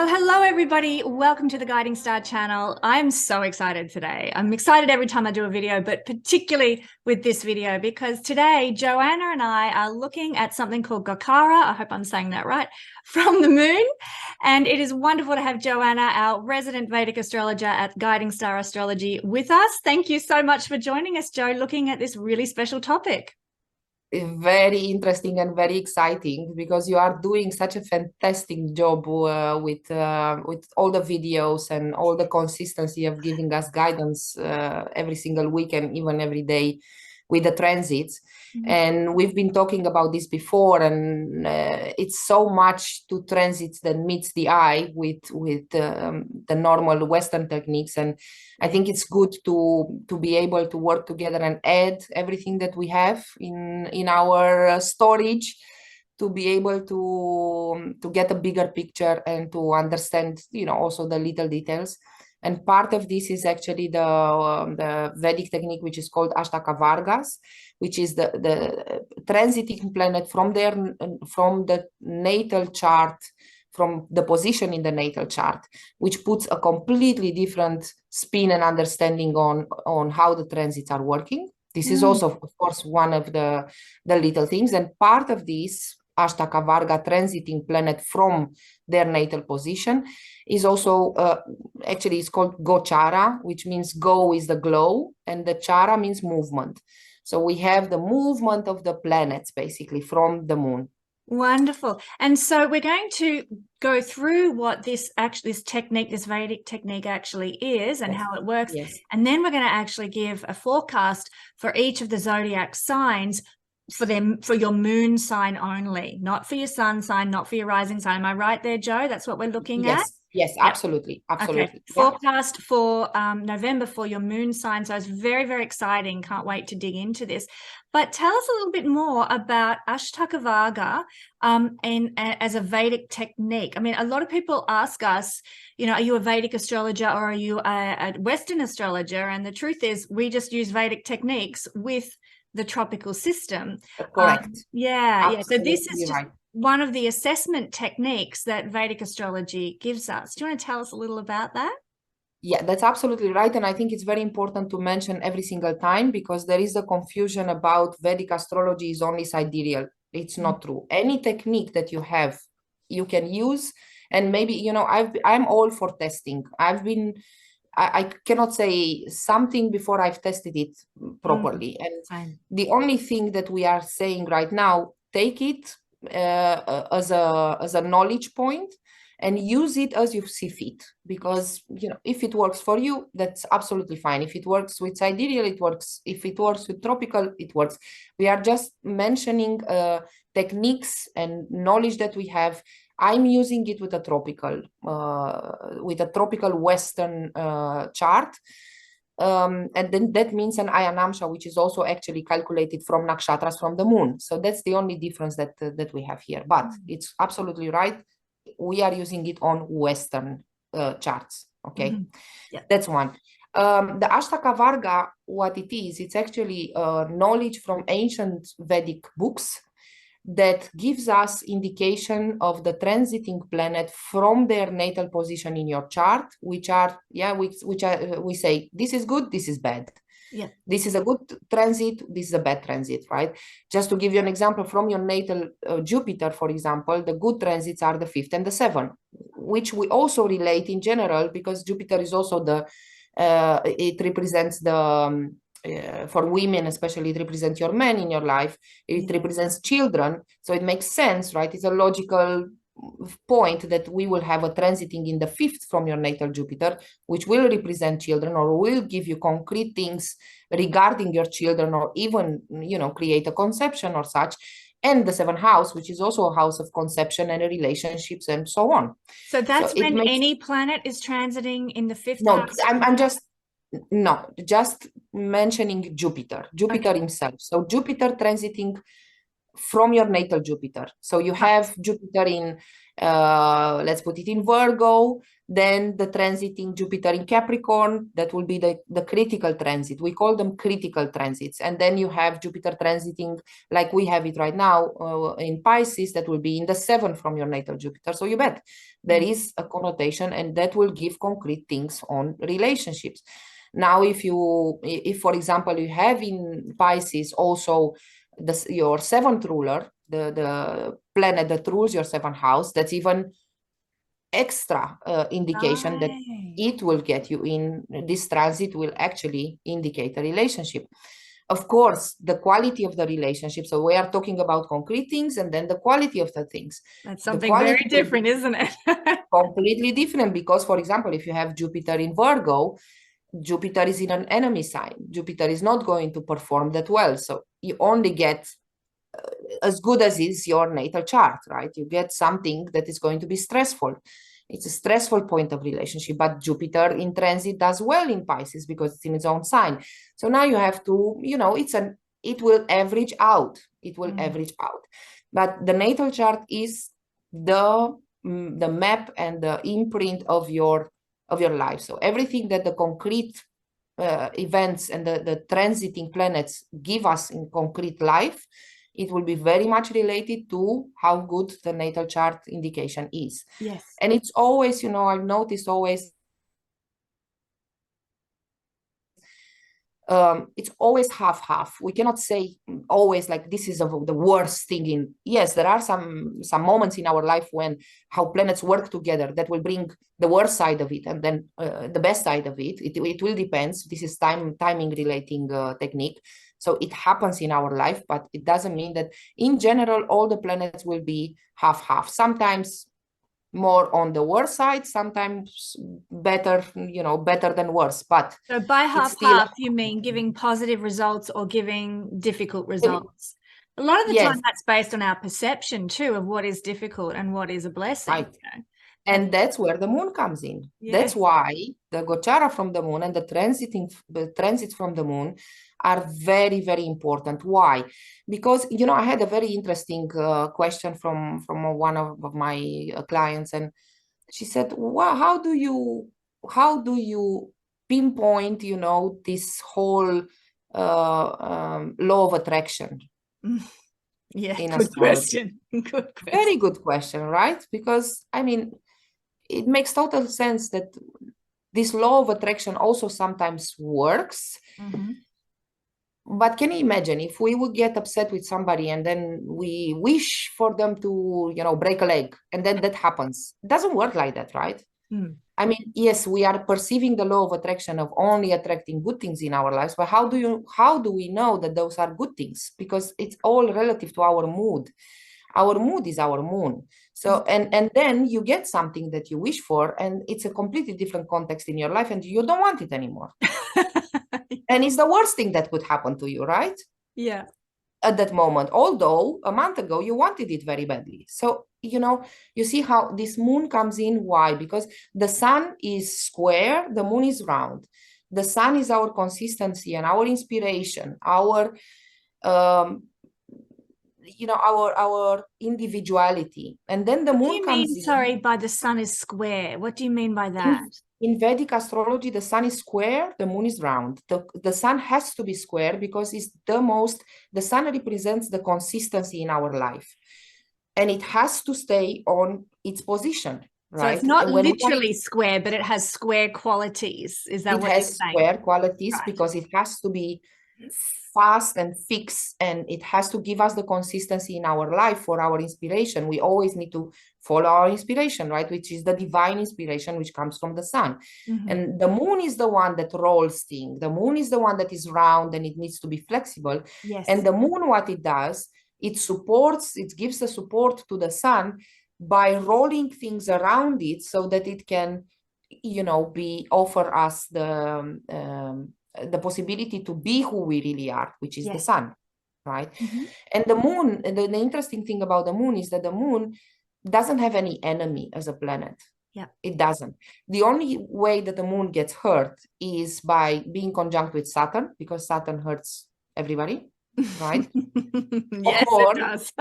Well, hello, everybody. Welcome to the Guiding Star channel. I'm so excited today. I'm excited every time I do a video, but particularly with this video because today Joanna and I are looking at something called Gochara. I hope I'm saying that right, from the moon. And it is wonderful to have Joanna, our resident Vedic astrologer at Guiding Star Astrology, with us. Thank you so much for joining us, Jo, looking at this really special topic. Very interesting and very exciting because you are doing such a fantastic job with all the videos and all the consistency of giving us guidance every single week and even every day with the transits. And we've been talking about this before, and it's so much to transits that meets the eye with the normal Western techniques. And I think it's good to be able to work together and add everything that we have in our storage to be able to get a bigger picture and to understand, also the little details. And part of this is actually the Vedic technique, which is called Ashtaka Vargas, which is the transiting planet from the natal chart, from the position in the natal chart, which puts a completely different spin and understanding on how the transits are working. This is also, of course, one of the little things. And part of this Ashtaka Varga transiting planet from their natal position is also actually it's called Gochara, which means go is the glow, and the chara means movement. So we have the movement of the planets basically from the moon. Wonderful. And so we're going to go through what this technique, this Vedic technique actually is and how it works. Yes. And then we're going to actually give a forecast for each of the zodiac signs for your moon sign only, not for your sun sign, not for your rising sign. Am I right there, Jo? That's what we're looking at? Yes, absolutely. Absolutely. Okay. Forecast for November for your moon sign. So it's very, very exciting. Can't wait to dig into this. But tell us a little bit more about Ashtaka Varga as a Vedic technique. I mean, a lot of people ask us, are you a Vedic astrologer or are you a Western astrologer? And the truth is we just use Vedic techniques with the tropical system. Correct. So this is just one of the assessment techniques that Vedic astrology gives us. Do you want to tell us a little about that? Yeah, that's absolutely right. And I think it's very important to mention every single time because there is a confusion about Vedic astrology is only sidereal. It's not true. Any technique that you have, you can use. And maybe, I'm all for testing. I cannot say something before I've tested it properly. And the only thing that we are saying right now, take it as a knowledge point and use it as you see fit. Because, if it works for you, that's absolutely fine. If it works with sidereal, it works. If it works with tropical, it works. We are just mentioning techniques and knowledge that we have. I'm using it with a tropical Western chart. And then that means an Ayanamsha, which is also actually calculated from nakshatras from the moon. So that's the only difference that we have here. But it's absolutely right. We are using it on Western charts. Okay, That's one. The Ashtaka Varga, what it is, it's actually knowledge from ancient Vedic books that gives us indication of the transiting planet from their natal position in your chart, we say this is good, this is bad. Yeah. This is a good transit, this is a bad transit, right? Just to give you an example from your natal Jupiter, for example, the good transits are the 5th and the 7th, which we also relate in general because Jupiter is also it represents the for women, especially, it represents your man in your life. It represents children. So it makes sense, right? It's a logical point that we will have a transiting in the 5th from your natal Jupiter, which will represent children or will give you concrete things regarding your children or even, create a conception or such. And the 7th house, which is also a house of conception and relationships and so on. So that's when any planet is transiting in the 5th house? I'm just mentioning Jupiter himself. So Jupiter transiting from your natal Jupiter. So you have Jupiter in, let's put it in Virgo, Then the transiting Jupiter in Capricorn, that will be the critical transit. We call them critical transits. And then you have Jupiter transiting, like we have it right now, in Pisces, that will be in the 7th from your natal Jupiter. So you bet there is a connotation, and that will give concrete things on relationships. Now, if for example, you have in Pisces also your 7th ruler, the planet that rules your 7th house, that's even extra indication that it will get you in. This transit will actually indicate a relationship. Of course, the quality of the relationship. So we are talking about concrete things, and then the quality of the things. That's something very different, isn't it? Completely different, because, for example, if you have Jupiter in Virgo, Jupiter is in an enemy sign. Jupiter is not going to perform that well. So you only get as good as is your natal chart, right? You get something that is going to be stressful. It's a stressful point of relationship, but Jupiter in transit does well in Pisces because it's in its own sign. So now you have to, it will average out. It will average out. But the natal chart is the map and the imprint of your life. So everything that the concrete events and the transiting planets give us in concrete life, it will be very much related to how good the natal chart indication is. Yes. And it's always, I've noticed always, it's always half-half. We cannot say always like this is the worst thing in. Yes, there are some moments in our life when how planets work together that will bring the worst side of it, and then the best side of it. It will depend. This is timing relating technique. So it happens in our life, but it doesn't mean that in general all the planets will be half-half. Sometimes more on the worse side, sometimes better, better than worse. But so by half-half, you mean giving positive results or giving difficult results? A lot of the time that's based on our perception too of what is difficult and what is a blessing. Right. And that's where the moon comes in. Yes. That's why the Gochara from the moon and the transits from the moon are very, very important. Why? Because, I had a very interesting question from one of my clients, and she said, well, how do you pinpoint, this whole law of attraction? Yeah, good question. Good question. Very good question, right? Because, it makes total sense that this law of attraction also sometimes works. But can you imagine if we would get upset with somebody and then we wish for them to, break a leg, and then that happens? It doesn't work like that, right? Yes, we are perceiving the law of attraction of only attracting good things in our lives, but how do we know that those are good things? Because it's all relative to our mood. Our mood is our moon. So, and then you get something that you wish for, and it's a completely different context in your life, and you don't want it anymore. And it's the worst thing that could happen to you, right? Yeah. At that moment, although a month ago you wanted it very badly. So, you see how this moon comes in. Why? Because the sun is square, the moon is round. The sun is our consistency and our inspiration, our our individuality. And then the moon comes in. Sorry, by the sun is square. What do you mean by that? In Vedic astrology, the sun is square, the moon is round. The sun has to be square because it's the sun represents the consistency in our life. And it has to stay on its position, right? So it's not literally square, but it has square qualities. Is that what you're saying? It has square qualities, right? Because it has to be fast and fixed, and it has to give us the consistency in our life for our inspiration. We always need to follow our inspiration, right? Which is the divine inspiration, which comes from the sun. And the moon is the one that rolls things. The moon is the one that is round, and it needs to be flexible. Yes. And the moon, what it does, it gives the support to the sun by rolling things around it so that it can, offer us the possibility to be who we really are, which is the sun, right? And the moon, the interesting thing about the moon is that the moon doesn't have any enemy as a planet. Yeah, it doesn't. The only way that the moon gets hurt is by being conjunct with Saturn, because Saturn hurts everybody, right? Yes, it does.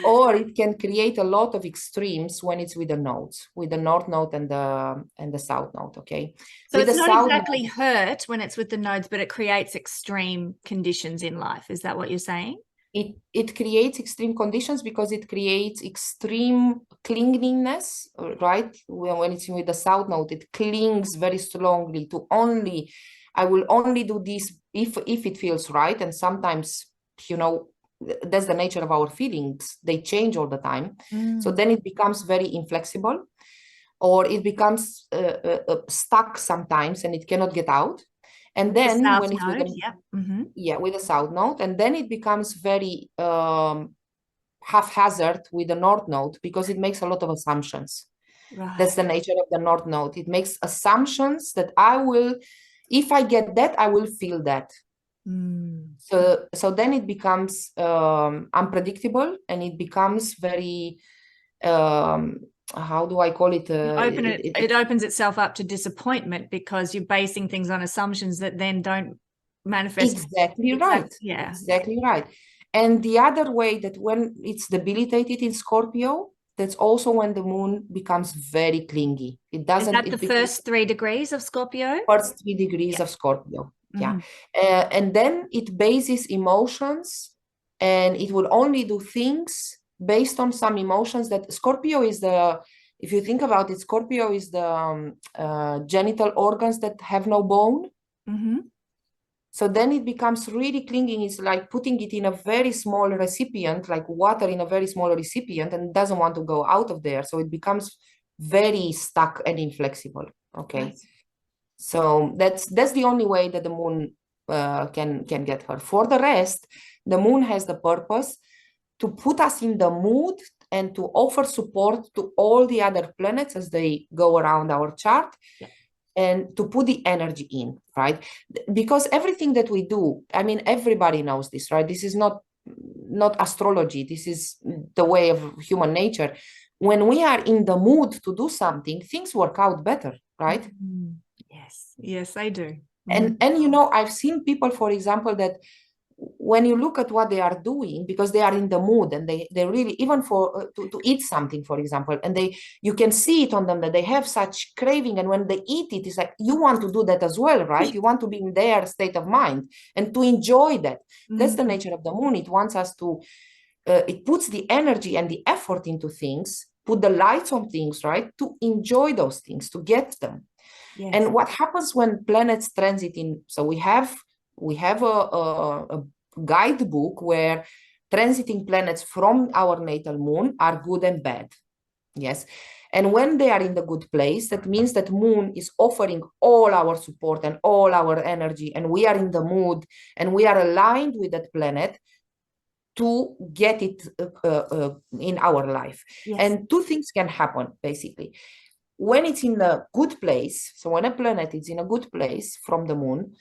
Or it can create a lot of extremes when it's with the nodes, with the north node and the south node. Okay. So With it's the not south exactly node, hurt when it's with the nodes, but it creates extreme conditions in life. Is that what you're saying? it creates extreme conditions because it creates extreme clinginess, right? When it's with the south node, it clings very strongly to only, I will only do this if it feels right. And sometimes, you know, that's the nature of our feelings. They change all the time. So then it becomes very inflexible, or it becomes stuck sometimes and it cannot get out. And The then south when it's with node, the, yep. yeah, with the south node, and then it becomes very haphazard with the north node because it makes a lot of assumptions. That's Right. the nature of the north node. It makes assumptions that I will, if I get that, I will feel that. So then it becomes unpredictable, and it becomes very how do I call it? It opens itself up to disappointment because you're basing things on assumptions that then don't manifest. Exactly right. Yeah. Exactly right. And the other way that when it's debilitated in Scorpio, that's also when the moon becomes very clingy. It Is doesn't, that the first 3 degrees of Scorpio? first 3 degrees of Scorpio. Yeah. And then it bases emotions, and it will only do things based on some emotions. That Scorpio is the, if you think about it, Scorpio is the genital organs that have no bone. So then it becomes really clinging. It's like putting it in a very small recipient, like water in a very small recipient, and doesn't want to go out of there. So it becomes very stuck and inflexible. Okay. Right. So that's the only way that the moon can get her. For the rest, the moon has the purpose to put us in the mood and to offer support to all the other planets as they go around our chart. Yeah. And to put the energy in, right? Because everything that we do, I mean, everybody knows this, right? This is not astrology. This is the way of human nature. When we are in the mood to do something, things work out better, right? Yes, they do. And you know, I've seen people, for example, that when you look at what they are doing, because they are in the mood and they really, even for to eat something, for example, and you can see it on them that they have such craving, and when they eat it, it's like you want to do that as well, right? You want to be in their state of mind and to enjoy that. That's the nature of the moon. It wants us to it puts the energy and the effort into things, put the lights on things, right, to enjoy those things, to get them. Yes. And what happens when planets transit in, so we have a guidebook where transiting planets from our natal moon are good and bad. Yes. And when they are in the good place, that means that moon is offering all our support and all our energy, and we are in the mood and we are aligned with that planet to get it in our life. Yes. And two things can happen, basically. When it's in a good place, so when a planet is in a good place from the moon,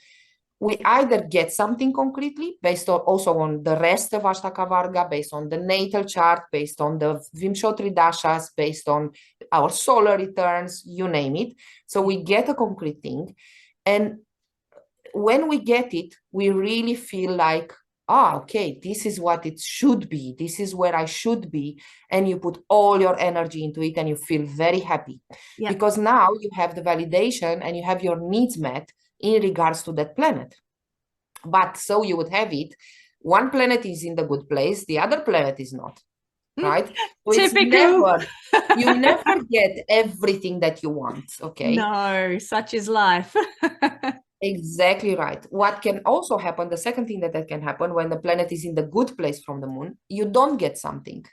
we either get something concretely based on also on the rest of Ashtaka Varga, based on the natal chart, based on the Vimshotri Dashas, based on our solar returns, you name it. So we get a concrete thing. And when we get it, we really feel like, okay, this is what it should be. This is where I should be. And you put all your energy into it and you feel very happy. Yep. Because now you have the validation and you have your needs met in regards to that planet. But so you would have it, one planet is in the good place, the other planet is not, right? So Typical. You never get everything that you want, okay? No, such is life. Exactly right. What can also happen, the second thing that can happen when the planet is in the good place from the moon, you don't get something.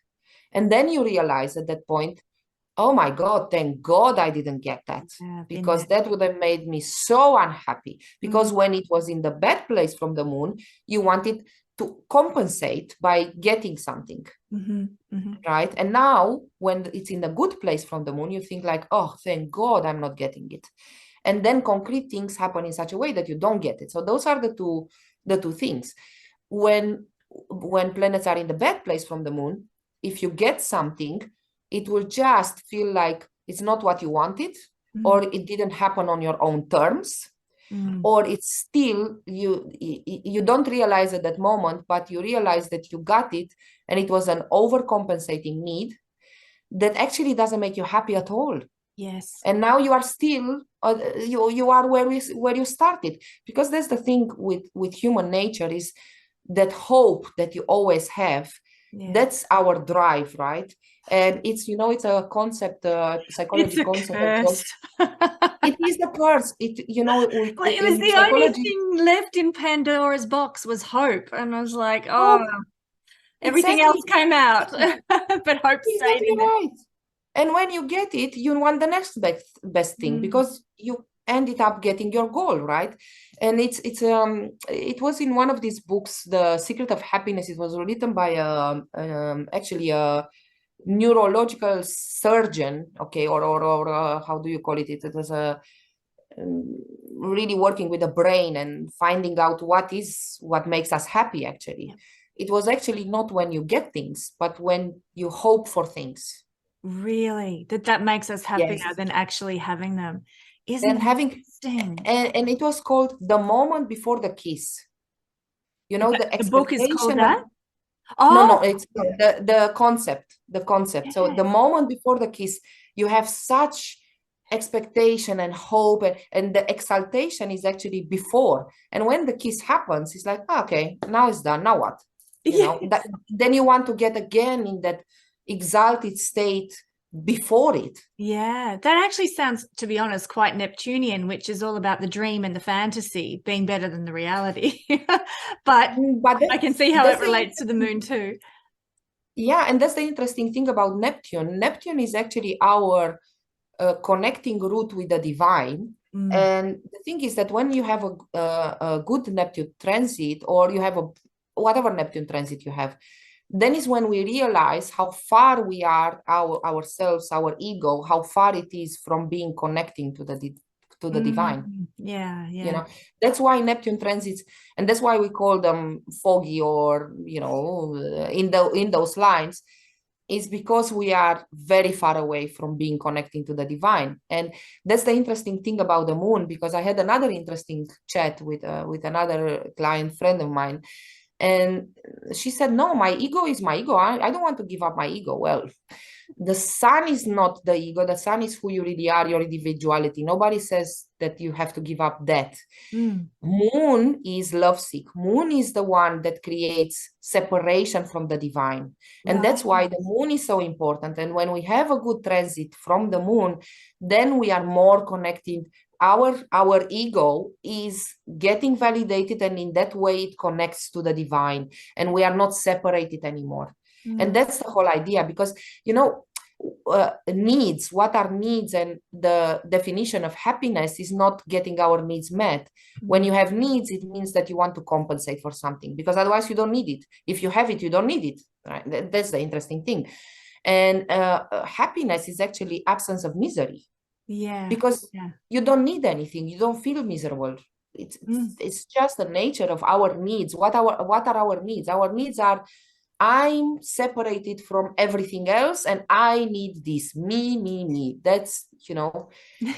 And then you realize at that point, oh my God, thank God I didn't get that. Because that would have made me so unhappy. Because when it was in the bad place from the moon, you wanted to compensate by getting something. Right? And now when it's in the good place from the moon, you think like, oh, thank God I'm not getting it. And then concrete things happen in such a way that you don't get it. So those are the two things. When planets are in the bad place from the moon, if you get something, it will just feel like it's not what you wanted, or it didn't happen on your own terms. or it's still you don't realize at that moment, but you realize that you got it and it was an overcompensating need that actually doesn't make you happy at all. Yes. And now you are still you are where you started, because that's the thing with human nature, is that hope that you always have. That's our drive, right? And it's, you know, it's a concept, psychology concept. It is a curse. It, you know, it was the only thing left in Pandora's box was hope, and I was like, oh, everything else came out, but hope stayed in right. And when you get it, you want the next best thing, because you ended up getting your goal, right? And it was in one of these books, The Secret of Happiness. It was written by actually a neurological surgeon, okay, or how do you call it? It was a really working with the brain and finding out what makes us happy. Actually, it was actually not when you get things, but when you hope for things. Really, that makes us happier than actually having them. Isn't it interesting? And it was called The Moment Before the Kiss. You know, the book is called that? No, it's the concept. So the moment before the kiss, you have such expectation and hope, and the exaltation is actually before. And when the kiss happens, it's like, okay, now it's done. Now what? You know, then you want to get again in that exalted state before it. Yeah, that actually sounds, to be honest, quite Neptunian, which is all about the dream and the fantasy being better than the reality. but I can see how it relates to the moon too. Yeah, and that's the interesting thing about Neptune. Neptune is actually our connecting route with the divine. And the thing is that when you have a good Neptune transit, or you have whatever Neptune transit you have, then is when we realize how far we are, ourselves, our ego, how far it is from being connecting to the divine. Yeah. You know, that's why Neptune transits, and that's why we call them foggy, or, you know, in those lines, is because we are very far away from being connecting to the divine. And that's the interesting thing about the moon, because I had another interesting chat with another client friend of mine. And she said, no, my ego is my ego. I don't want to give up my ego. Well, the sun is not the ego. The sun is who you really are, your individuality. Nobody says that you have to give up that. Moon is lovesick. Moon is the one that creates separation from the divine. And that's why the moon is so important. And when we have a good transit from the moon, then we are more connected. Our ego is getting validated, and in that way it connects to the divine, and we are not separated anymore. And that's the whole idea, because, you know, needs, what are needs, and the definition of happiness is not getting our needs met. When you have needs, it means that you want to compensate for something, because otherwise you don't need it. If you have it, you don't need it, right? That's the interesting thing. And happiness is actually absence of misery. Because you don't need anything, you don't feel miserable. It's just the nature of our needs. What are our needs? Our needs are, I'm separated from everything else, and I need this, me. That's, you know,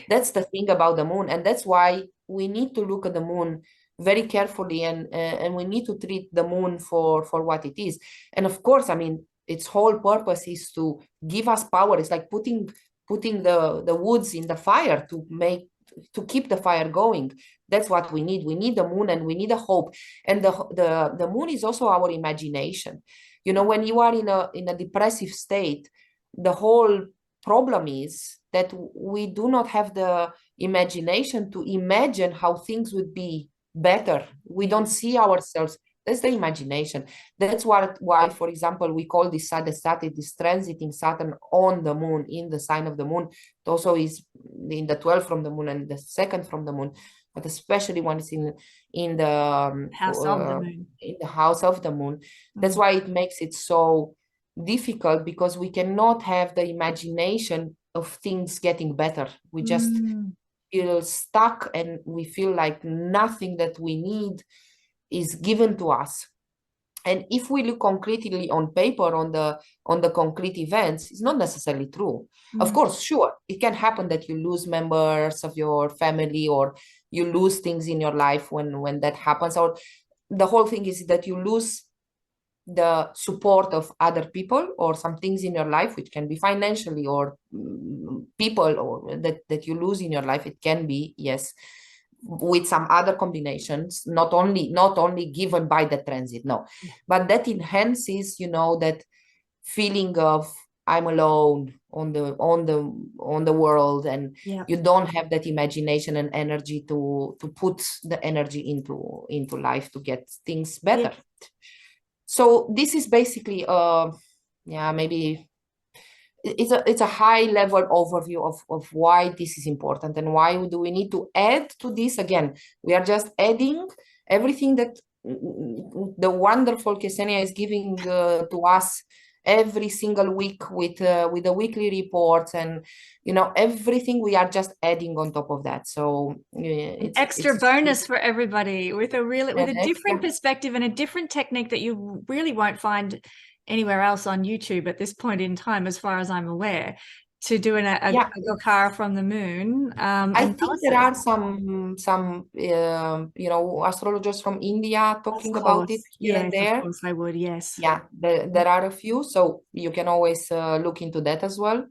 that's the thing about the moon. And that's why we need to look at the moon very carefully, and we need to treat the moon for what it is. And of course, I mean, its whole purpose is to give us power. It's like putting the woods in the fire to keep the fire going. That's what we need. We need the moon, and we need a hope. And the moon is also our imagination. You know, when you are in a depressive state, the whole problem is that we do not have the imagination to imagine how things would be better. We don't see ourselves. That's the imagination. That's why, for example, we call this transiting Saturn on the moon, in the sign of the moon. It also is in the 12th from the moon and the 2nd from the moon, but especially when it's in the house of the moon. In the house of the moon. That's why it makes it so difficult, because we cannot have the imagination of things getting better. We just feel stuck, and we feel like nothing that we need is given to us. And if we look concretely on paper, on the concrete events, it's not necessarily true. Of course, sure, it can happen that you lose members of your family, or you lose things in your life when that happens, or the whole thing is that you lose the support of other people or some things in your life, which can be financially or people, or that you lose in your life. It can be, yes, with some other combinations, not only given by the transit, no, but that enhances, you know, that feeling of I'm alone on the world, and you don't have that imagination and energy to put the energy into life to get things better. So this is basically maybe it's a high level overview of why this is important and why do we need to add to this. Again, we are just adding everything that the wonderful Ksenia is giving to us every single week with the weekly reports, and you know, everything we are just adding on top of that. So it's extra bonus for everybody with a different perspective and a different technique that you really won't find anywhere else on YouTube at this point in time, as far as I'm aware, to do a Gochara from the moon. I think there are some you know, astrologers from India talking about it here and there. Of course I would, yes. Yeah, there are a few, so you can always look into that as well.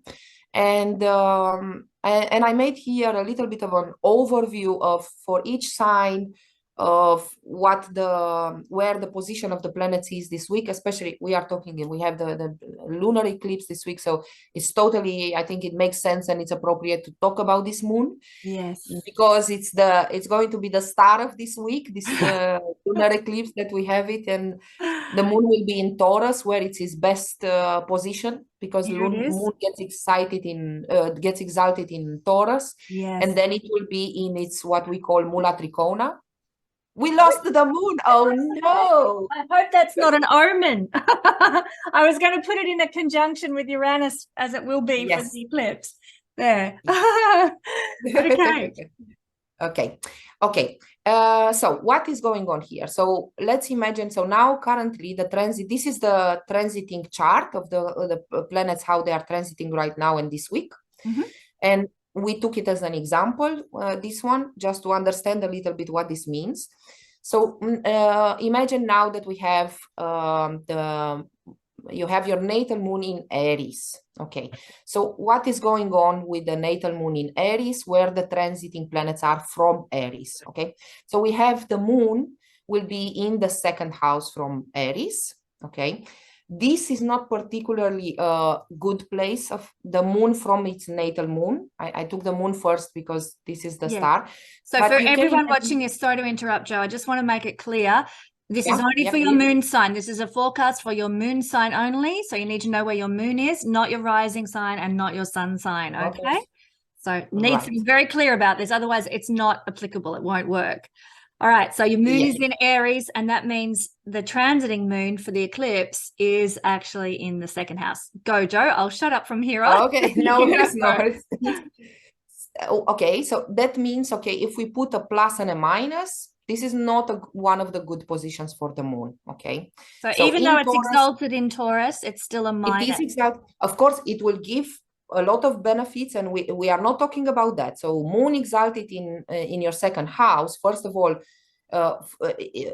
And I made here a little bit of an overview of for each sign of where the position of the planets is this week. Especially we have the lunar eclipse this week, so it's totally, I think it makes sense and it's appropriate to talk about this moon. Yes, because it's going to be the start of this week, this lunar eclipse that we have it, and the moon will be in Taurus, where it's its best position, because moon gets exalted in Taurus, and then it will be in its what we call Mula Trikona. We lost the moon. Oh no! I hope that's not an omen. I was going to put it in a conjunction with Uranus, as it will be for the eclipse. There. Okay. So what is going on here? So let's imagine. So now currently the transit. This is the transiting chart of the planets, how they are transiting right now and this week, and we took it as an example, this one, just to understand a little bit what this means. So imagine now that we have you have your natal moon in Aries. Okay, so what is going on with the natal moon in Aries, where the transiting planets are from Aries? Okay, so we have the moon will be in the second house from Aries. Okay, this is not particularly a good place of the moon from its natal moon. I took the moon first because this is the star. So but for everyone watching this, sorry to interrupt, Joe, I just want to make it clear. This is only for your moon sign. This is a forecast for your moon sign only. So you need to know where your moon is, not your rising sign and not your sun sign. Okay. So needs to be very clear about this. Otherwise, it's not applicable. It won't work. All right, so your moon is in Aries, and that means the transiting moon for the eclipse is actually in the second house. Go, Joe. I'll shut up from here on. Okay, no worries. Okay, so that means, okay, if we put a plus and a minus, this is not one of the good positions for the moon, okay? So even though it's exalted in Taurus, it's still a minus. It is exalted. Of course, it will give a lot of benefits, and we are not talking about that. So moon exalted in your second house, first of all,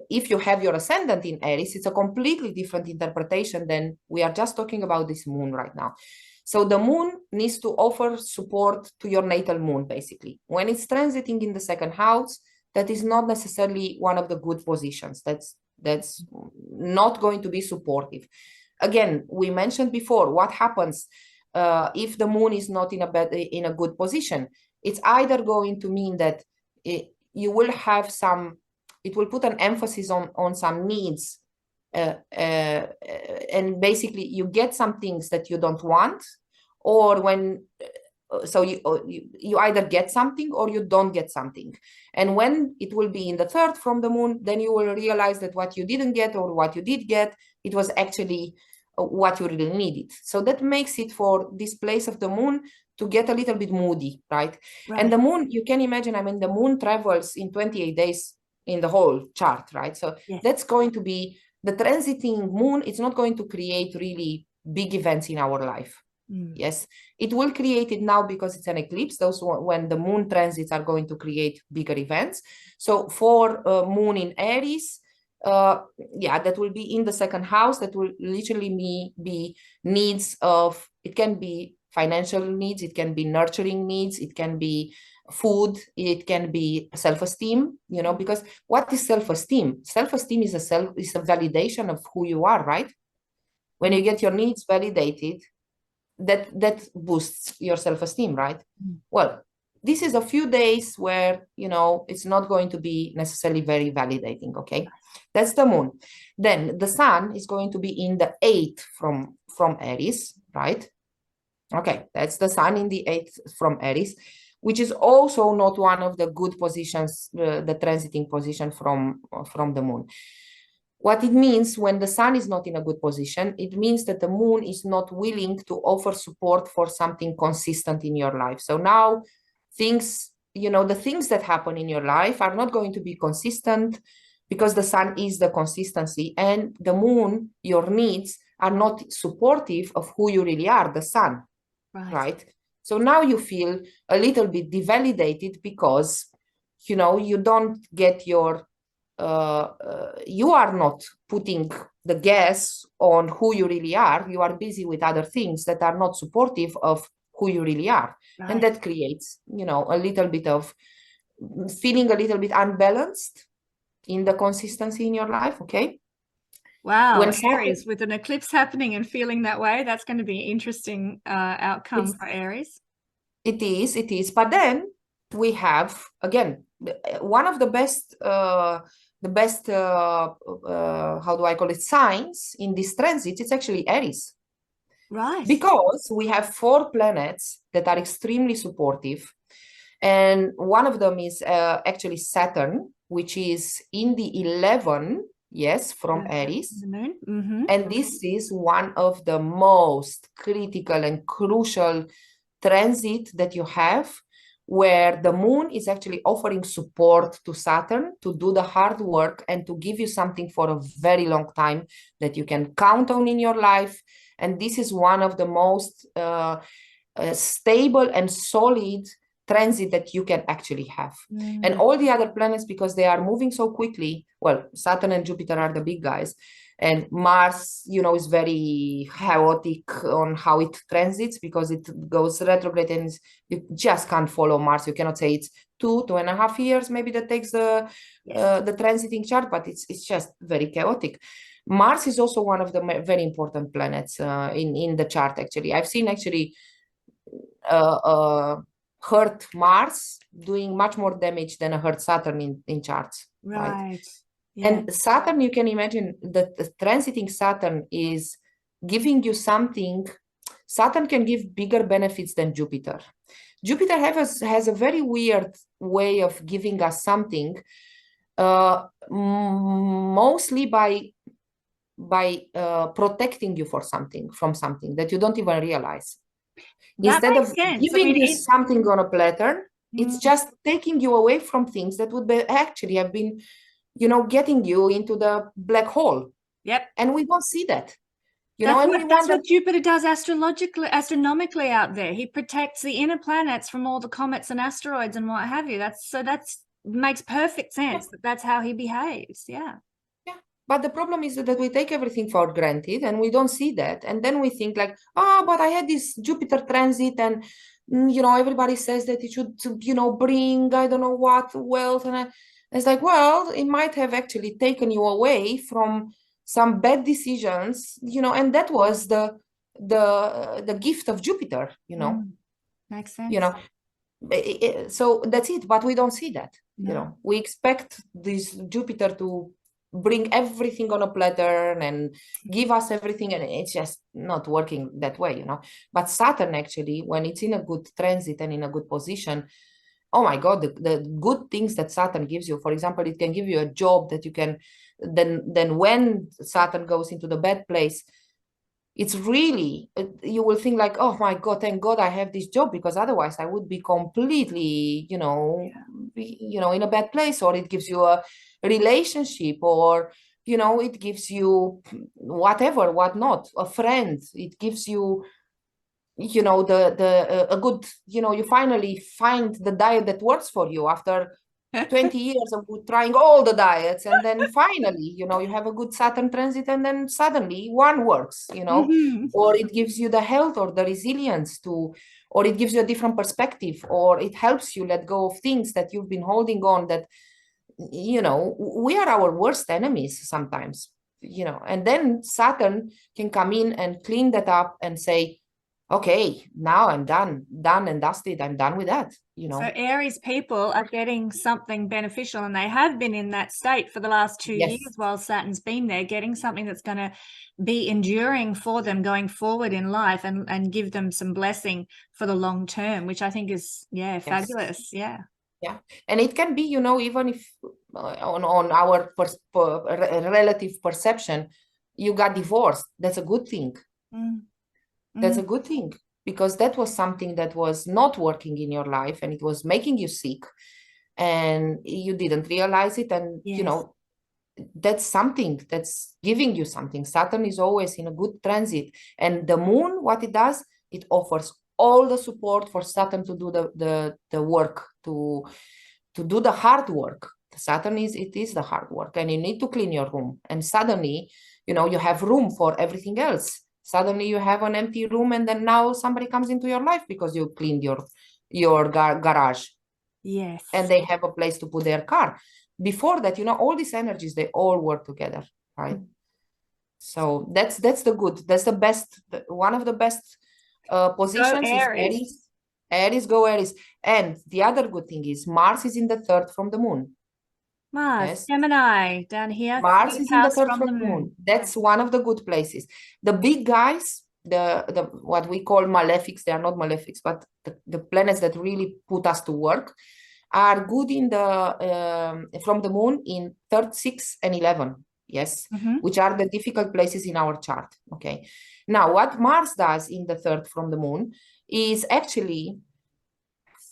if you have your ascendant in Aries, it's a completely different interpretation than we are just talking about this moon right now. So the moon needs to offer support to your natal moon, basically. When it's transiting in the second house, that is not necessarily one of the good positions. That's not going to be supportive. Again, we mentioned before, what happens if the moon is not in a good position? It's either going to mean that you will have it will put an emphasis on some needs, and basically you get some things that you don't want, or when so you either get something or you don't get something. And when it will be in the third from the moon, then you will realize that what you didn't get or what you did get, it was actually what you really needed. So that makes it for this place of the moon to get a little bit moody, right? And the moon, you can imagine, I mean, the moon travels in 28 days in the whole chart, right? So that's going to be the transiting moon. It's not going to create really big events in our life. Yes, it will create it now because it's an eclipse. Those when the moon transits are going to create bigger events. So for moon in Aries, yeah, that will be in the second house. That will literally be needs of, it can be financial needs, it can be nurturing needs, it can be food, it can be self-esteem, you know, because what is self-esteem? Self-esteem is a validation of who you are, right? When you get your needs validated, that boosts your self-esteem, right? Well, this is a few days where, you know, it's not going to be necessarily very validating. Okay, that's the moon. Then the sun is going to be in the 8th from Aries, right? Okay, that's the sun in the 8th from Aries, which is also not one of the good positions, the transiting position from the moon. What it means when the sun is not in a good position, it means that the moon is not willing to offer support for something consistent in your life. So now things, you know, the things that happen in your life are not going to be consistent because the sun is the consistency, and the moon, your needs, are not supportive of who you really are, the sun, right? So now you feel a little bit devalidated because, you know, you don't get your you are not putting the gas on who you really are. You are busy with other things that are not supportive of who you really are. And that creates, you know, a little bit of feeling a little bit unbalanced in the consistency in your life. Okay. Wow, When Aries, with an eclipse happening and feeling that way, that's going to be an interesting outcome for Aries. It is. But then we have, again, one of the best how do I call it, signs in this transit, it's actually Aries. Right. Because we have 4 planets that are extremely supportive. And one of them is actually Saturn, which is in the 11, yes, from Aries. The moon. And this is one of the most critical and crucial transit that you have, where the moon is actually offering support to Saturn to do the hard work and to give you something for a very long time that you can count on in your life. And this is one of the most stable and solid transit that you can actually have. And all the other planets, because they are moving so quickly, well, Saturn and Jupiter are the big guys, and Mars, you know, is very chaotic on how it transits because it goes retrograde, and you just can't follow Mars. You cannot say it's 2.5 years maybe that takes the transiting chart, but it's just very chaotic. Mars is also one of the very important planets in the chart. Actually, I've seen actually hurt Mars doing much more damage than a hurt Saturn in charts. Right. Yeah. And Saturn, you can imagine that the transiting Saturn is giving you something. Saturn can give bigger benefits than Jupiter. Jupiter has a very weird way of giving us something, mostly by protecting you from something that you don't even realize. Instead of giving you something on a platter, it's just taking you away from things that would actually have been, you know, getting you into the black hole. Yep. And we don't see that. That's what Jupiter does astronomically out there. He protects the inner planets from all the comets and asteroids and what have you. That's makes perfect sense. That's how he behaves. Yeah. But the problem is that we take everything for granted and we don't see that. And then we think like, oh, but I had this Jupiter transit and, you know, everybody says that it should, you know, bring, I don't know what, wealth. And it's like, well, it might have actually taken you away from some bad decisions, you know, and that was the gift of Jupiter, you know. Makes sense. You know, so that's it. But we don't see that, you know. We expect this Jupiter to bring everything on a platter and give us everything, and it's just not working that way, you know. But Saturn actually, when it's in a good transit and in a good position, oh my God, the good things that Saturn gives you, for example, it can give you a job that you can then when Saturn goes into the bad place, it's really, you will think like, oh my God, thank God I have this job, because otherwise I would be completely, you know, in a bad place. Or it gives you a relationship, or, you know, it gives you whatever, whatnot, a friend. It gives you you know, a good, you know, you finally find the diet that works for you after 20 years of trying all the diets, and then finally, you know, you have a good Saturn transit, and then suddenly one works, you know, or it gives you the health or the resilience to, or it gives you a different perspective, or it helps you let go of things that you've been holding on, that, you know, we are our worst enemies sometimes, you know, and then Saturn can come in and clean that up and say, okay, now I'm done and dusted. I'm done with that, you know. So Aries people are getting something beneficial, and they have been in that state for the last 2 Yes. years while Saturn's been there, getting something that's going to be enduring for them going forward in life, and give them some blessing for the long term, which I think is, yeah, fabulous. Yeah. Yeah. And it can be, you know, even if on our relative perception, you got divorced, that's a good thing. That's a good thing, because that was something that was not working in your life, and it was making you sick, and you didn't realize it. And, you know, that's something that's giving you something. Saturn is always in a good transit, and the moon, what it does, it offers all the support for Saturn to do the work, to do the hard work. Saturn is the hard work, and you need to clean your room, and suddenly, you know, you have room for everything else. Suddenly you have an empty room, and then now somebody comes into your life because you cleaned your garage. Yes. And they have a place to put their car. Before that, you know, all these energies, they all work together, right? So that's the good, that's the best, one of the best positions is Aries. Aries, go Aries. And the other good thing is Mars is in the third from the moon. Mars, Gemini down here. Mars is in the third from the moon. That's one of the good places. The big guys, the what we call malefics, they are not malefics, but the planets that really put us to work are good in the from the moon in 3rd, 6th, and 11. Yes, which are the difficult places in our chart. Okay. Now, what Mars does in the 3rd from the moon is actually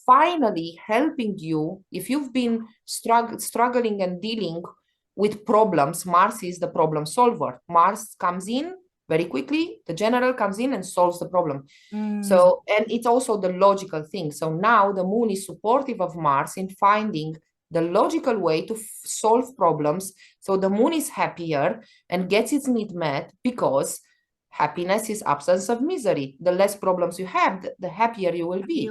finally helping you. If you've been struggling and dealing with problems, Mars is the problem solver. Mars comes in very quickly, the general comes in and solves the problem. So, and it's also the logical thing. So now the moon is supportive of Mars in finding the logical way to solve problems. So the moon is happier and gets its need met, because happiness is absence of misery. The less problems you have, the happier you will be.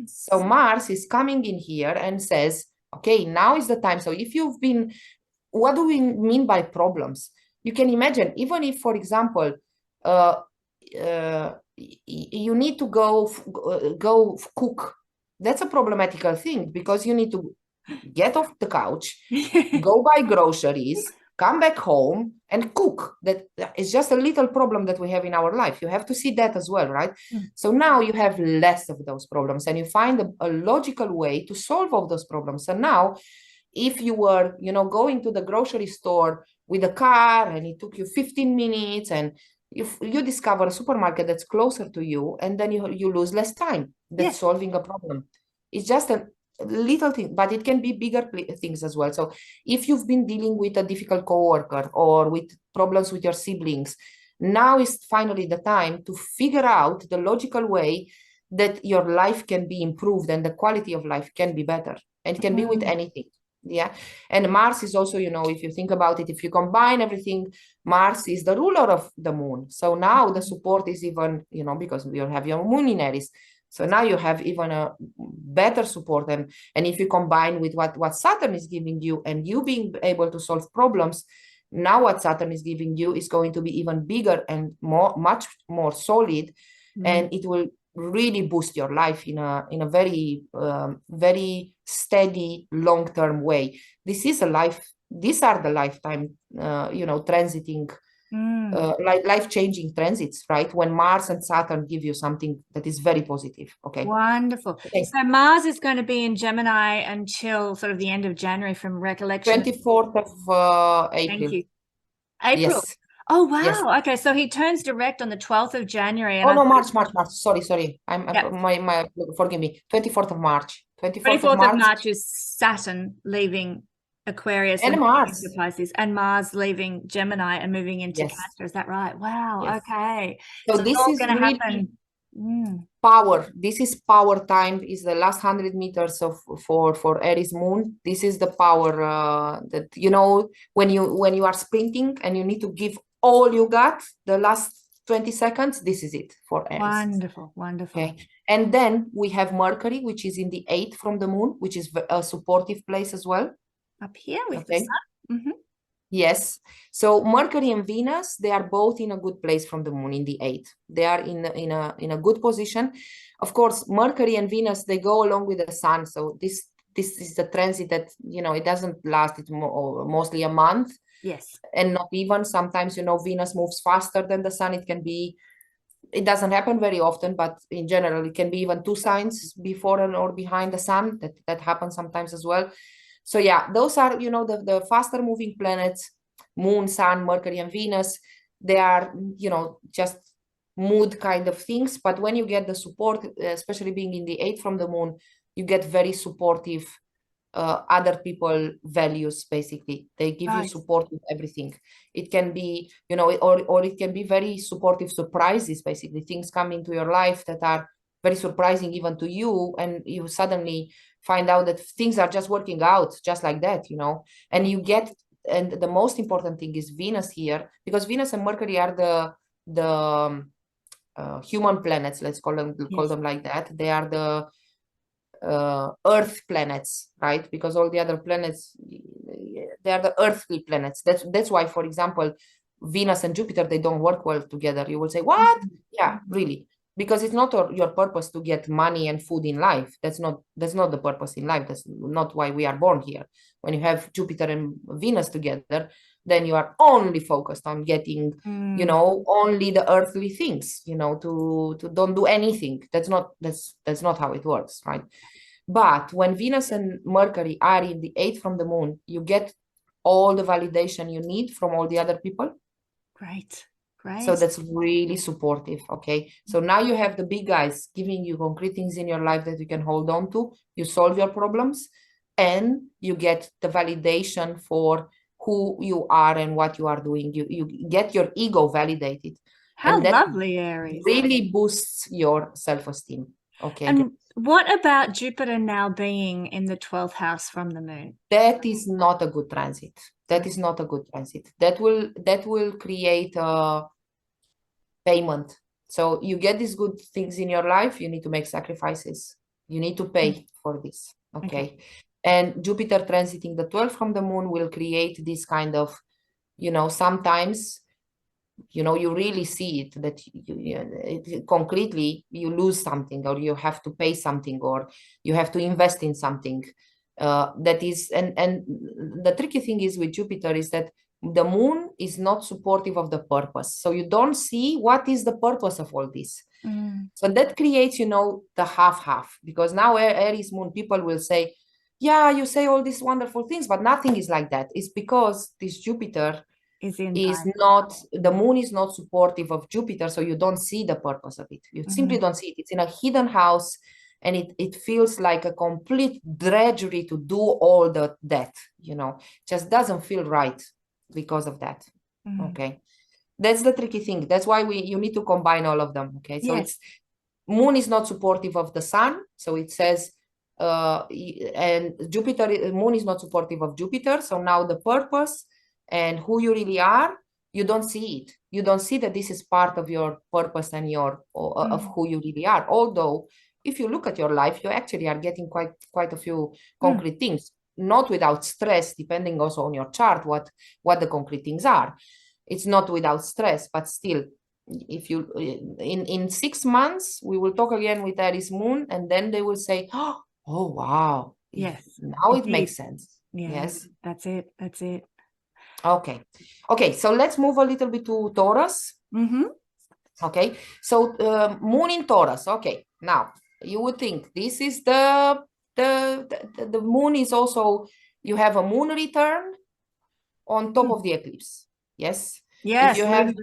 So Mars is coming in here and says, okay, now is the time. So if you've been, what do we mean by problems? You can imagine, even if, for example, you need to go cook. That's a problematical thing, because you need to get off the couch, go buy groceries, come back home and cook. That is just a little problem that we have in our life. You have to see that as well, right? So now you have less of those problems, and you find a logical way to solve all those problems. And now, if you were, you know, going to the grocery store with a car and it took you 15 minutes, and you discover a supermarket that's closer to you, and then you lose less time. That's solving a problem. It's just a little thing, but it can be bigger things as well. So if you've been dealing with a difficult coworker or with problems with your siblings, now is finally the time to figure out the logical way that your life can be improved and the quality of life can be better. And it can be with anything. Yeah. And Mars is also, you know, if you think about it, if you combine everything, Mars is the ruler of the moon. So now the support is even, you know, because you have your moon in Aries. So now you have even a better support. And if you combine with what Saturn is giving you, and you being able to solve problems, now what Saturn is giving you is going to be even bigger and much more solid. And it will really boost your life in a very, very steady, long-term way. These are the lifetime, you know, transiting, life-changing transits, right? When Mars and Saturn give you something that is very positive. Okay. Wonderful. Okay. So Mars is going to be in Gemini until sort of the end of January, from recollection. 24th of April. Thank you. April. Yes. Oh, wow. Yes. Okay. So he turns direct on the 12th of January. And March. Sorry. My forgive me. 24th of March. 24th of March is Saturn leaving Aquarius and Mars. Pisces, and Mars leaving Gemini and moving into Cancer. Is that right? Wow. Yes. Okay. So this it's all is going to really happen Power. This is power time. Is the last 100 meters of for Aries moon. This is the power that, you know, when you are sprinting and you need to give all you got the last 20 seconds. This is it for Aries. Wonderful, wonderful. Okay. And then we have Mercury, which is in the 8th from the moon, which is a supportive place as well. Up here with the sun. Yes. So Mercury and Venus, they are both in a good place from the moon in the 8th. They are in a good position. Of course, Mercury and Venus, they go along with the sun. So this is the transit that, you know, it doesn't last. It's mostly a month. Yes. And not even. Sometimes, you know, Venus moves faster than the sun. It doesn't happen very often, but in general, it can be even 2 signs before or behind the sun. That happens sometimes as well. So yeah, those are, you know, the faster moving planets, moon, sun, Mercury, and Venus. They are, you know, just mood kind of things. But when you get the support, especially being in the 8th from the moon, you get very supportive other people values. Basically, they give you support with everything. It can be, you know, or it can be very supportive surprises. Basically, things come into your life that are very surprising even to you, and you suddenly find out that things are just working out just like that, you know. And you get, and the most important thing is Venus here, because Venus and Mercury are the human planets. Let's call them like that. They are the Earth planets, right? Because all the other planets, they are the earthly planets. That's why, for example, Venus and Jupiter, they don't work well together. You will say, what? Yeah, really, because it's not your purpose to get money and food in life. That's not the purpose in life. That's not why we are born here. When you have Jupiter and Venus together, then you are only focused on getting, you know, only the earthly things, you know, to don't do anything. That's not how it works, right? But when Venus and Mercury are in the 8th from the moon, you get all the validation you need from all the other people. Great. So that's really supportive. Okay. So now you have the big guys giving you concrete things in your life that you can hold on to. You solve your problems and you get the validation for who you are and what you are doing. You get your ego validated. How and that lovely, Aries. really boosts your self-esteem. Okay. And what about Jupiter now being in the 12th house from the moon? That is not a good transit. That is not a good transit. That will create a payment. So you get these good things in your life, you need to make sacrifices. You need to pay for this. Okay. And Jupiter transiting the 12th from the moon will create this kind of, you know, sometimes, you know, you really see it, that concretely you lose something, or you have to pay something, or you have to invest in something. That is, and the tricky thing is with Jupiter is that the moon is not supportive of the purpose. So you don't see what is the purpose of all this. So that creates, you know, the half, because now Aries moon people will say, yeah, you say all these wonderful things, but nothing is like that. It's because this Jupiter is not, the moon is not supportive of Jupiter, so you don't see the purpose of it. You simply don't see it. It's in a hidden house, and it feels like a complete drudgery to do all that, you know, just doesn't feel right because of that. Okay, that's the tricky thing. That's why you need to combine all of them. Okay, so it's moon is not supportive of the sun, so it says and Jupiter, moon is not supportive of Jupiter, so now the purpose and who you really are, you don't see it. You don't see that this is part of your purpose and of who you really are. Although, if you look at your life, you actually are getting quite a few concrete things, not without stress, depending also on your chart, what the concrete things are. It's not without stress, but still, if you, in 6 months, we will talk again with Aries moon, and then they will say, oh, wow. Yes. Now it makes sense. Yes. That's it. Okay, so let's move a little bit to Taurus. Okay, so moon in Taurus. Okay, now you would think this is the moon is also, you have a moon return on top of the eclipse. Yes. If you have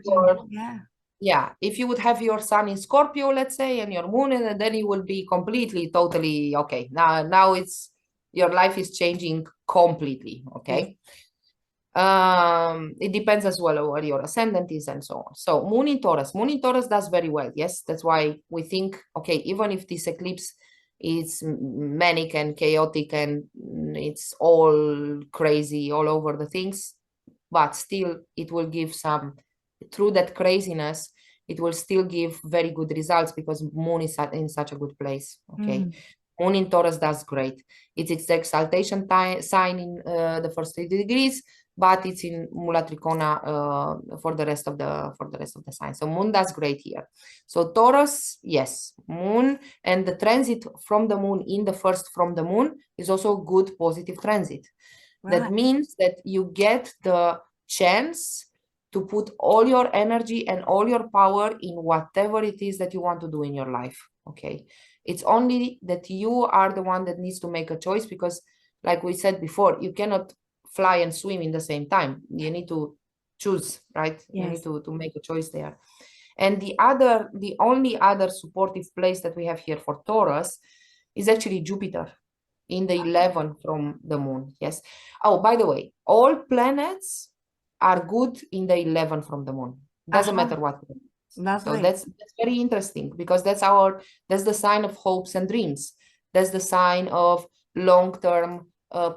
if you would have your sun in Scorpio, let's say, and your moon, and then you will be completely, totally okay. Now it's, your life is changing completely. Okay. It depends as well where your ascendant is and so on. So moon in Taurus does very well. Yes, that's why we think, okay, even if this eclipse is manic and chaotic and it's all crazy all over the things, but still it will give some, through that craziness, it will still give very good results because moon is in such a good place. Okay. Moon in Taurus does great. It's its exaltation sign in the first 30 degrees, but it's in Mula Tricona for the rest of the sign. So moon does great here. So Taurus, yes, moon, and the transit from the moon in the first from the moon is also a good positive transit. Right. That means that you get the chance to put all your energy and all your power in whatever it is that you want to do in your life. Okay. It's only that you are the one that needs to make a choice because, like we said before, you cannot fly and swim in the same time. You need to choose, right? Yes. You need to make a choice there. And the only other supportive place that we have here for Taurus is actually Jupiter in the 11 from the moon. Yes. Oh, by the way, all planets are good in the 11 from the moon. Doesn't matter what. Lovely. So that's very interesting because that's the sign of hopes and dreams. That's the sign of long-term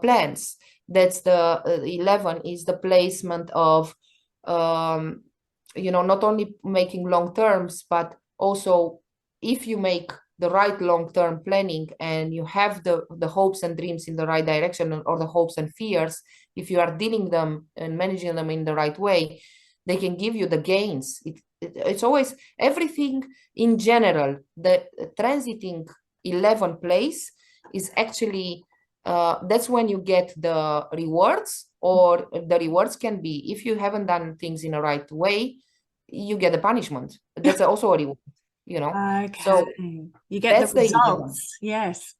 plans. That's the 11 is the placement of not only making long terms, but also if you make the right long-term planning and you have the hopes and dreams in the right direction, or the hopes and fears, if you are dealing them and managing them in the right way, they can give you the gains. It's always everything in general. The transiting 11 place is actually that's when you get the rewards, or the rewards can be if you haven't done things in the right way, you get a punishment. That's also a reward, Okay. So you get that's the results. Yes.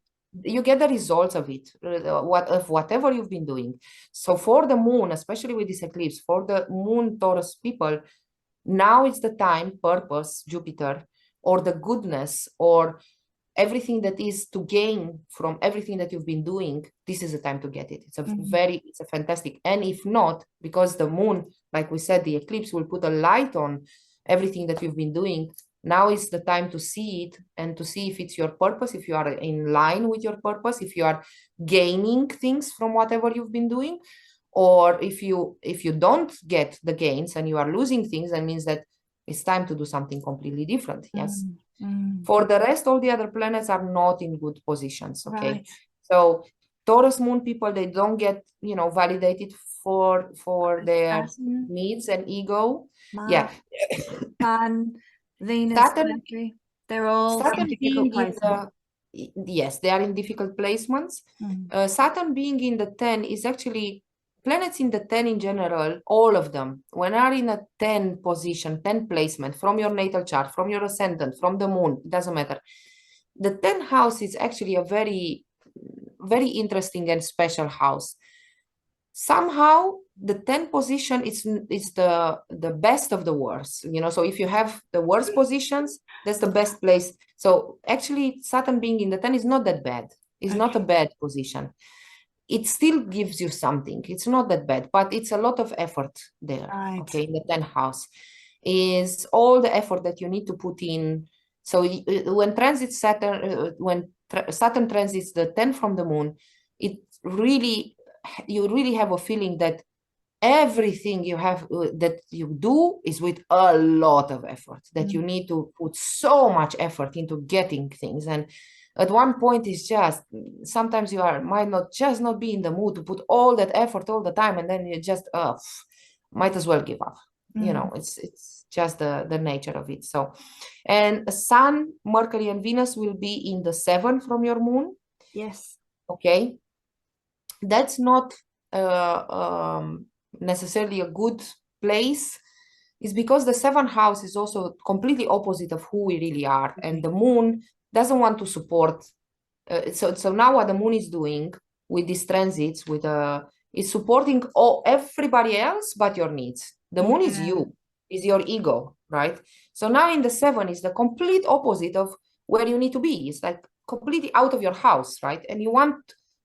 You get the results of it, whatever you've been doing. So for the moon, especially with this eclipse, for the moon Taurus people, now it's the time, purpose, Jupiter, or the goodness, or everything that is to gain from everything that you've been doing. This is the time to get it. It's a fantastic. And if not, because the moon, like we said, the eclipse will put a light on everything that you've been doing. Now is the time to see it and to see if it's your purpose, if you are in line with your purpose, if you are gaining things from whatever you've been doing, or if you don't get the gains and you are losing things, that means that it's time to do something completely different. Yes. For the rest, all the other planets are not in good positions. Okay. Right. So Taurus moon people, they don't get validated for their needs and ego. Mars, Sun, Venus, Saturn, Mercury, they're all in difficult placements. Yes, they are in difficult placements. Saturn being in the 10 is actually, planets in the 10 in general, all of them, when are in a 10 position, 10 placement from your natal chart, from your ascendant, from the moon, it doesn't matter. The 10th house is actually a very, very interesting and special house. Somehow the 10th position is the best of the worst, so if you have the worst positions, that's the best place. So actually Saturn being in the 10 is not that bad. It's not a bad position. It still gives you something. It's not that bad, but it's a lot of effort there. Right. Okay, in the 10th house is all the effort that you need to put in. So when transit Saturn, Saturn transits the 10th from the moon, you really have a feeling that everything you have that you do is with a lot of effort, that you need to put so much effort into getting things. And at one point it's just, sometimes you might not be in the mood to put all that effort all the time, and then you just might as well give up. It's just the nature of it. So, and Sun, Mercury and Venus will be in the 7th from your moon. Yes. Okay. That's not necessarily a good place, is because the 7th house is also completely opposite of who we really are, and the moon doesn't want to support. So now what the moon is doing with these transits, is supporting everybody else but your needs. The moon is you, is your ego, right? So now in the 7 is the complete opposite of where you need to be. It's like completely out of your house, right? And you want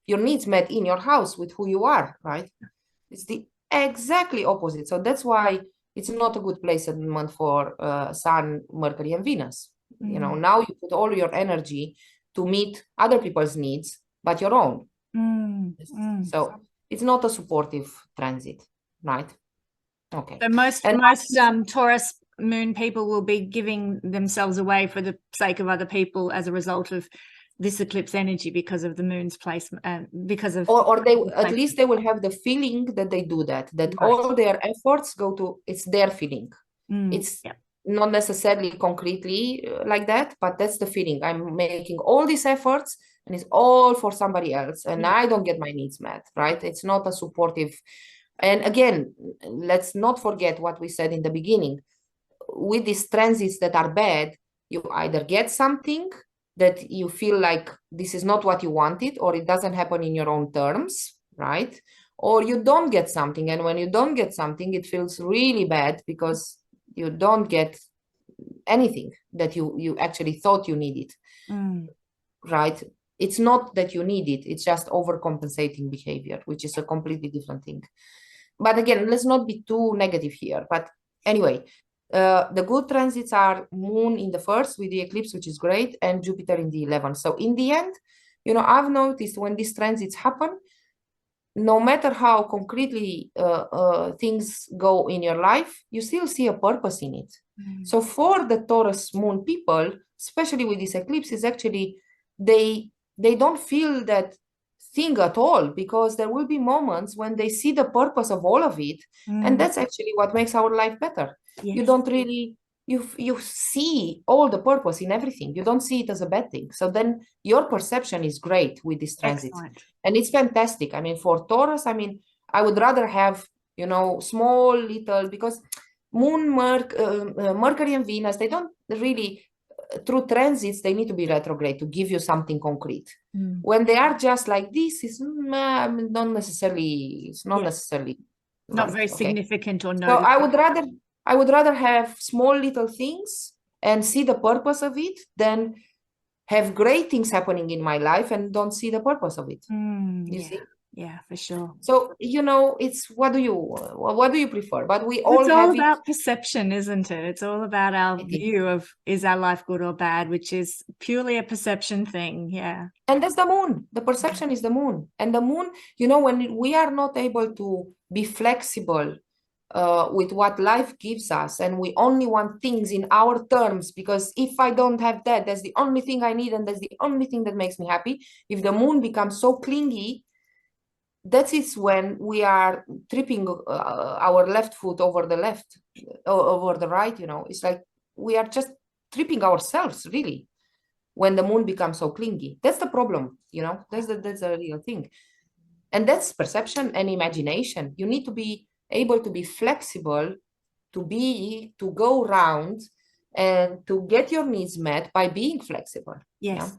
your needs met in your house with who you are, right? It's the exactly opposite. So that's why it's not a good placement for Sun, Mercury, and Venus. You know, now you put all your energy to meet other people's needs, but your own. So it's not a supportive transit, right? Okay. So most And Taurus moon people will be giving themselves away for the sake of other people as a result of this eclipse energy because of the moon's placement, because of or they at least they will have the feeling that they do that right. all their efforts go to, it's their feeling. It's not necessarily concretely like that, but that's the feeling. I'm making all these efforts and it's all for somebody else, and I don't get my needs met, right? It's not a supportive. And again, let's not forget what we said in the beginning. With these transits that are bad, you either get something that you feel like this is not what you wanted, or it doesn't happen in your own terms, right? Or you don't get something, and when you don't get something, it feels really bad because you don't get anything that you actually thought you needed, right? It's not that you need it, it's just overcompensating behavior, which is a completely different thing. But again, let's not be too negative here. But anyway, the good transits are Moon in the first with the eclipse, which is great, and Jupiter in the 11th. So in the end, you know, I've noticed when these transits happen, no matter how concretely things go in your life, you still see a purpose in it. So for the Taurus moon people, especially with this eclipse, is actually they don't feel that thing at all, because there will be moments when they see the purpose of all of it, and that's actually what makes our life better. You don't really you see all the purpose in everything. You don't see it as a bad thing. So then your perception is great with this transit. Excellent. And it's fantastic. I mean, for Taurus, I mean, I would rather have, you know, small little, because Moon, Mercury and Venus, they don't really, through transits, they need to be retrograde to give you something concrete. When they are just like this, it's not necessarily, it's not necessarily not right, very significant or So noticeable. I would rather have small little things and see the purpose of it than have great things happening in my life and don't see the purpose of it. You see? Yeah, for sure. So, you know, it's what do you prefer? But we all it's have all about perception, isn't it? It's all about our view of, is our life good or bad, which is purely a perception thing. Yeah. And that's the moon. The perception is the moon. And the moon, you know, when we are not able to be flexible with what life gives us, and we only want things in our terms, because if I don't have that, that's the only thing I need, and that's the only thing that makes me happy. If the moon becomes so clingy, that is when we are tripping our left foot over the right. You know, it's like we are just tripping ourselves, really, when the moon becomes so clingy. That's the problem, you know. That's a real thing. And that's perception and imagination. You need to be able to be flexible, to go around and to get your needs met by being flexible. Yes. Yeah?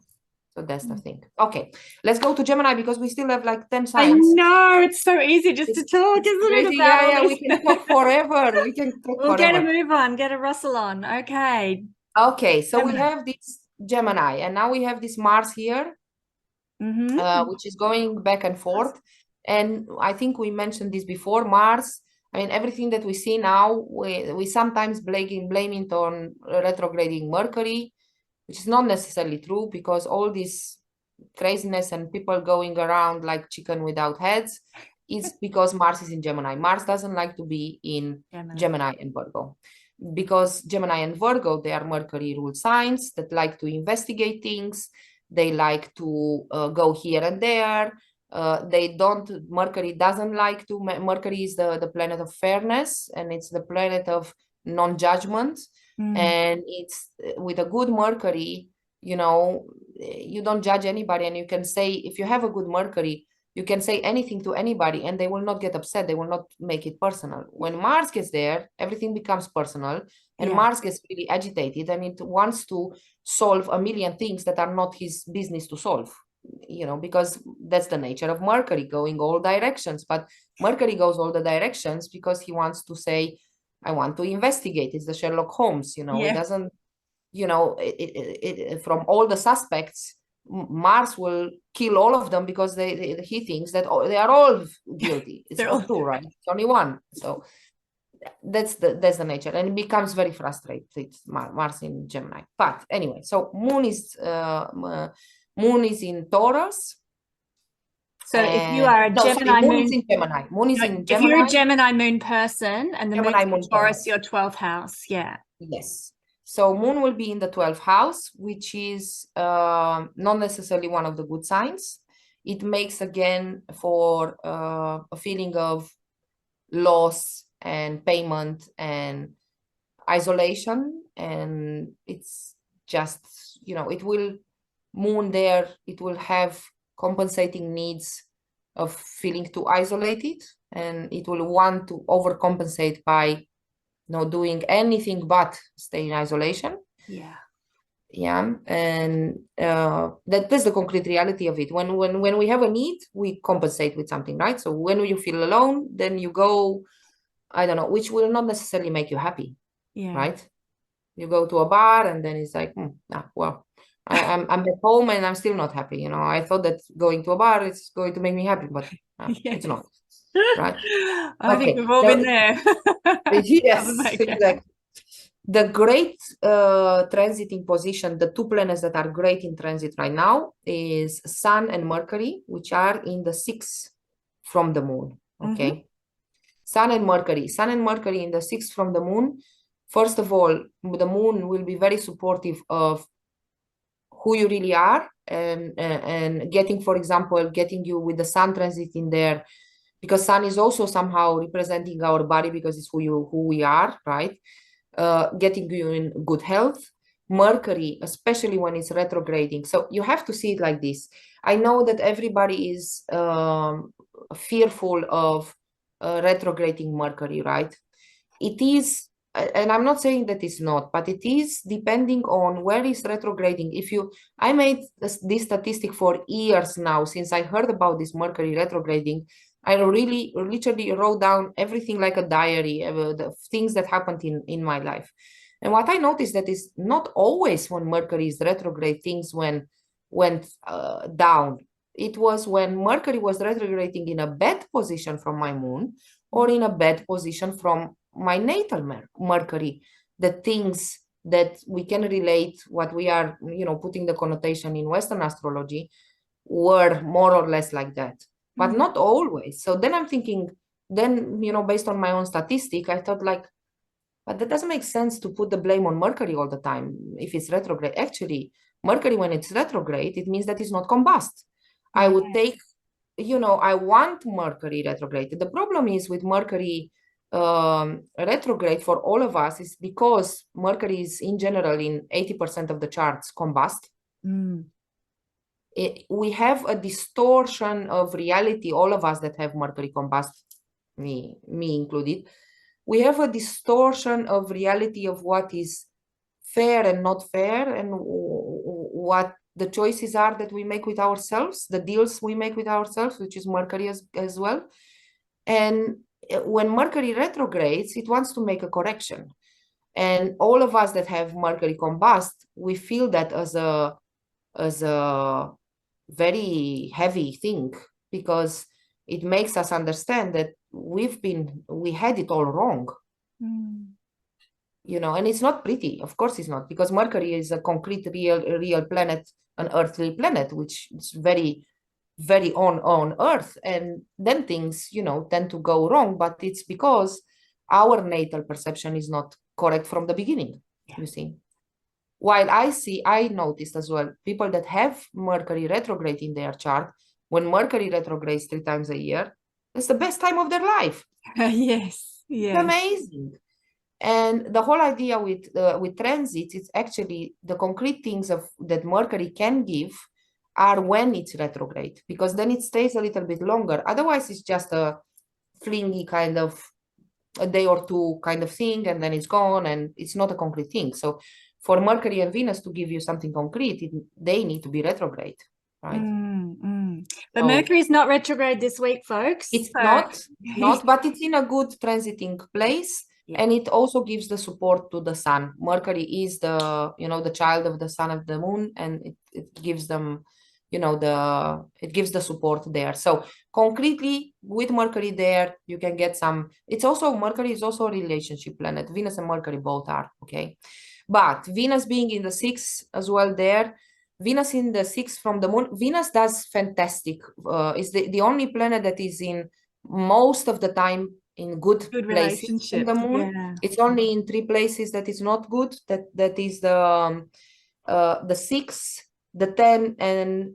So that's the thing. Okay, let's go to Gemini, because we still have like 10 I signs. know, it's so easy just to talk, isn't it? Yeah, we can talk forever. We can talk we'll forever. get a move on, get a rustle on. Okay. Okay, so we have this Gemini, and now we have this Mars here, which is going back and forth. And I think we mentioned this before. Mars, I mean, everything that we see now, we sometimes blame it on retrograding Mercury, which is not necessarily true, because all this craziness and people going around like chicken without heads is because Mars is in Gemini. Mars doesn't like to be in Gemini and Virgo, because Gemini and Virgo, they are Mercury ruled signs that like to investigate things. They like to go here and there. Mercury doesn't like to, Mercury is the planet of fairness, and it's the planet of non-judgment. And it's with a good Mercury, you know, you don't judge anybody, and you can say, if you have a good Mercury, you can say anything to anybody and they will not get upset. They will not make it personal. When Mars gets there, everything becomes personal, and Mars gets really agitated, and it wants to solve a million things that are not his business to solve, you know, because that's the nature of Mercury, going all directions. But Mercury goes all the directions because he wants to say, I want to investigate. It's the Sherlock Holmes, you know. It doesn't, you know, from all the suspects, Mars will kill all of them because he thinks that they are all guilty. It's not true, right? It's only one. So that's the nature, and it becomes very frustrated. Mars in Gemini. But anyway, so moon is in Taurus. So if you are a Gemini moon moon, is in Gemini. Moon is in Gemini. If you're a Gemini moon person and the Gemini moon's in Taurus, your 12th house. Yeah. Yes. So moon will be in the 12th house, which is not necessarily one of the good signs. It makes, again, for a feeling of loss and payment and isolation. And it's just, it will moon there. It will have compensating needs of feeling too isolated, and it will want to overcompensate by not doing anything but stay in isolation. Yeah. And that's the concrete reality of it. When we have a need, we compensate with something, right? So when you feel alone, then you go, I don't know, which will not necessarily make you happy. Right? You go to a bar and then it's like, well, I'm at home and I'm still not happy. I thought that going to a bar is going to make me happy, but it's not. Right? I think we've all been there. Yes, exactly. The great transiting position, the two planets that are great in transit right now is Sun and Mercury, which are in the 6th from the moon. Okay. Sun and Mercury in the 6th from the moon. First of all, the moon will be very supportive of who you really are, and getting, for example, getting you with the Sun transit in there, because Sun is also somehow representing our body because it's who we are, right? Getting you in good health. Mercury, especially when it's retrograding. So you have to see it like this. I know that everybody is fearful of retrograding Mercury, right? It is, and I'm not saying that it's not, but it is depending on where it's retrograding. I made this statistic for years now, since I heard about this Mercury retrograding. I literally wrote down everything like a diary, the things that happened in my life. And what I noticed that is not always when Mercury is retrograde, things went down. It was when Mercury was retrograding in a bad position from my moon, or in a bad position from my natal Mercury, the things that we can relate, what we are, putting the connotation in Western astrology, were more or less like that. But not always. So then I'm thinking, based on my own statistic, I thought but that doesn't make sense to put the blame on Mercury all the time if it's retrograde. Actually, Mercury, when it's retrograde, it means that it's not combust. I would take, I want Mercury retrograde. The problem is with Mercury retrograde for all of us is because Mercury is in general in 80% of the charts combust. We have a distortion of reality, all of us that have Mercury combust, me included. We have a distortion of reality of what is fair and not fair, and what the choices are that we make with ourselves, the deals we make with ourselves, which is Mercury as well. And when Mercury retrogrades, it wants to make a correction. And all of us that have Mercury combust, we feel that as a very heavy thing, because it makes us understand that we had it all wrong. And it's not pretty. Of course it's not, because Mercury is a concrete real planet, an earthly planet, which is very, very on Earth. And then things, tend to go wrong, but it's because our natal perception is not correct from the beginning, you see. While I noticed as well, people that have Mercury retrograde in their chart, when Mercury retrogrades 3 times a year, it's the best time of their life. Yes. It's amazing. And the whole idea with transits, it's actually the concrete things that Mercury can give are when it's retrograde, because then it stays a little bit longer. Otherwise, it's just a flingy kind of a day or two kind of thing, and then it's gone, and it's not a concrete thing. So for Mercury and Venus to give you something concrete, they need to be retrograde, right? But Mercury is not retrograde this week, folks. It's not, but it's in a good transiting place. And it also gives the support to the sun. Mercury is the child of the sun of the moon, and it gives them you know, it gives the support there. So concretely, with Mercury there, you can get some. It's also, Mercury is also a relationship planet. Venus and Mercury both are, okay? But Venus being in the 6th as well there, Venus in the 6th from the moon, Venus does fantastic. Is the only planet that is in most of the time in good places from relationship. the moon. Yeah. It's only in 3 places that is not good. That is the 6, the 10, and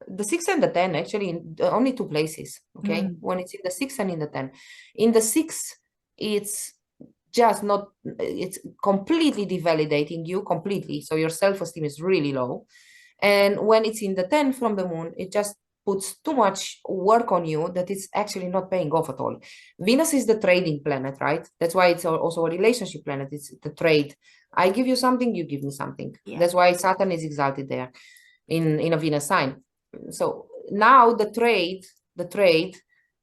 the 6 and the 10, actually, in only 2 places, okay? When it's in the 6 and in the 10. In the 6, it's just not, it's completely devalidating you completely. So your self-esteem is really low. And when it's in the 10 from the moon, it just puts too much work on you that it's actually not paying off at all. Venus is the trading planet, right? That's why it's also a relationship planet. It's the trade. I give you something, you give me something. Yeah. That's why Saturn is exalted there in a Venus sign. So now the trade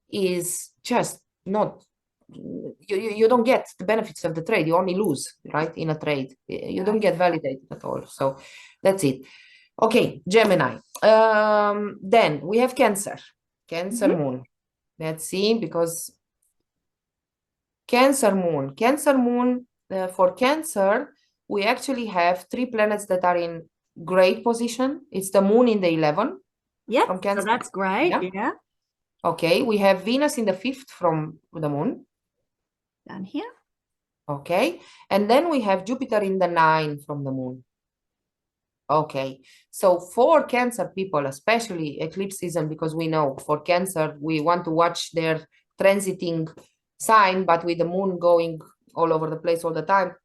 is just not, you don't get the benefits of the trade. You only lose, right? In a trade, you don't get validated at all. So that's it. Okay, Gemini. Then we have Cancer moon. Let's see, because Cancer moon for Cancer, we actually have 3 planets that are in great position. It's the moon in the 11. Yeah, from Cancer. so that's great. Yeah. Okay, we have Venus in the 5th from the moon. Down here. Okay, and then we have Jupiter in the 9 from the moon. Okay, so for Cancer people, especially eclipse season, because we know for Cancer, we want to watch their transiting sign, but with the moon going all over the place all the time,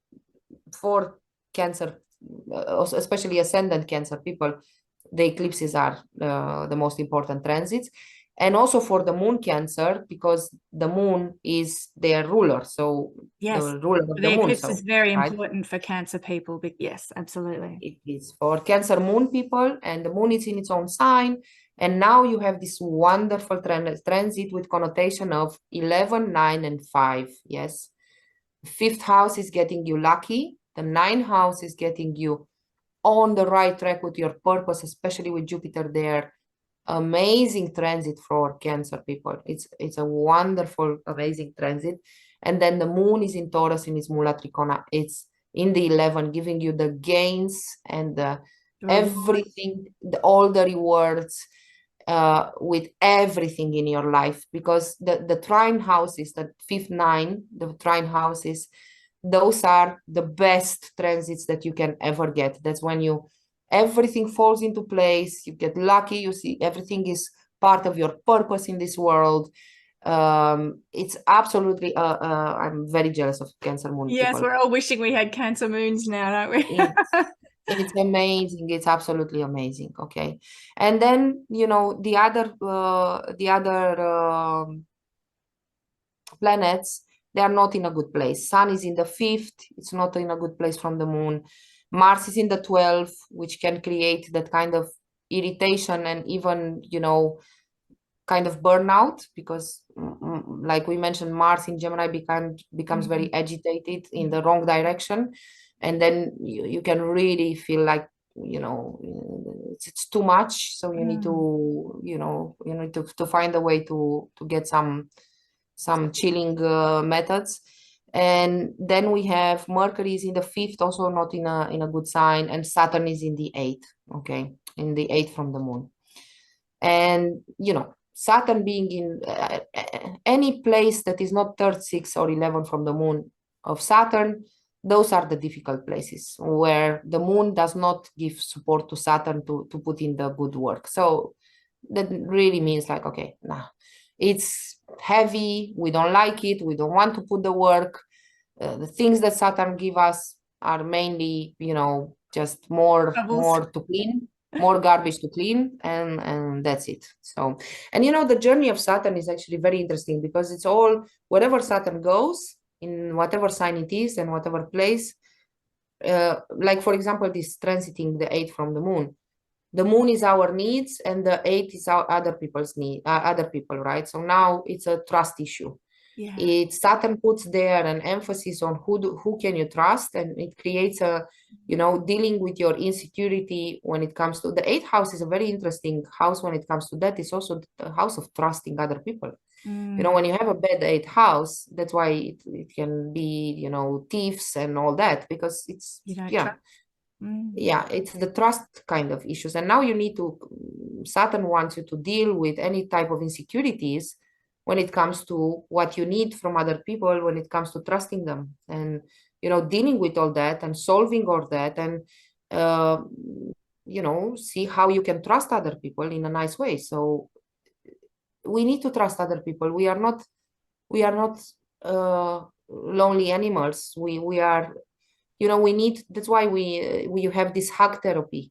for Cancer, especially ascendant Cancer people, the eclipses are the most important transits. And also for the moon Cancer, because the moon is their ruler. So yes, the ruler of the moon. eclipse So, is very right? important for Cancer people. But yes, absolutely. It is for Cancer moon people, and the moon is in its own sign. And now you have this wonderful transit with connotation of 11, 9, and 5. Yes. 5th house is getting you lucky. The 9th house is getting you on the right track with your purpose, especially with Jupiter there. Amazing transit for Cancer people. It's a wonderful, amazing transit. And then the moon is in Taurus in its Mula Trikona. It's in the 11, giving you the gains and everything, all the rewards with everything in your life. Because the trine houses, the 5th, 9, the trine houses, those are the best transits that you can ever get. That's when everything falls into place, you get lucky, you see everything is part of your purpose in this world. It's absolutely I'm very jealous of Cancer moon yes, people. we're all wishing we had Cancer moons now, don't we? It's amazing. It's absolutely amazing. Okay, and then the other planets, they are not in a good place. Sun is in the 5th. It's not in a good place from the moon. Mars is in the 12th, which can create that kind of irritation and even, kind of burnout, because like we mentioned, Mars in Gemini becomes very agitated in the wrong direction. And then you can really feel like, it's too much. So you need to, to find a way to get some chilling methods. And then we have Mercury is in the 5th, also not in a good sign, and Saturn is in the 8th, okay, in the 8th from the moon. And Saturn being in any place that is not 3rd, 6th, or 11 from the moon of Saturn, those are the difficult places where the moon does not give support to Saturn to put in the good work. So that really means like, okay, nah, it's heavy, we don't like it, we don't want to put the work. The things that Saturn give us are mainly, just more to clean, more garbage to clean, and that's it. So, and the journey of Saturn is actually very interesting, because it's all, wherever Saturn goes, in whatever sign it is and whatever place, like for example, this transiting the 8th from the moon. The moon is our needs, and the 8th is our other people's need, other people, right? So now it's a trust issue. It Saturn puts there an emphasis on who can you trust, and it creates a, dealing with your insecurity when it comes to the eighth house. Is a very interesting house when it comes to that. It's also the house of trusting other people. When you have a bad eighth house, that's why it can be, thieves and all that, because it's it's the trust kind of issues. And now you need to, Saturn wants you to deal with any type of insecurities when it comes to what you need from other people, when it comes to trusting them, and dealing with all that and solving all that, and see how you can trust other people in a nice way. So we need to trust other people. We are not lonely animals. We are, we need, that's why we have this hug therapy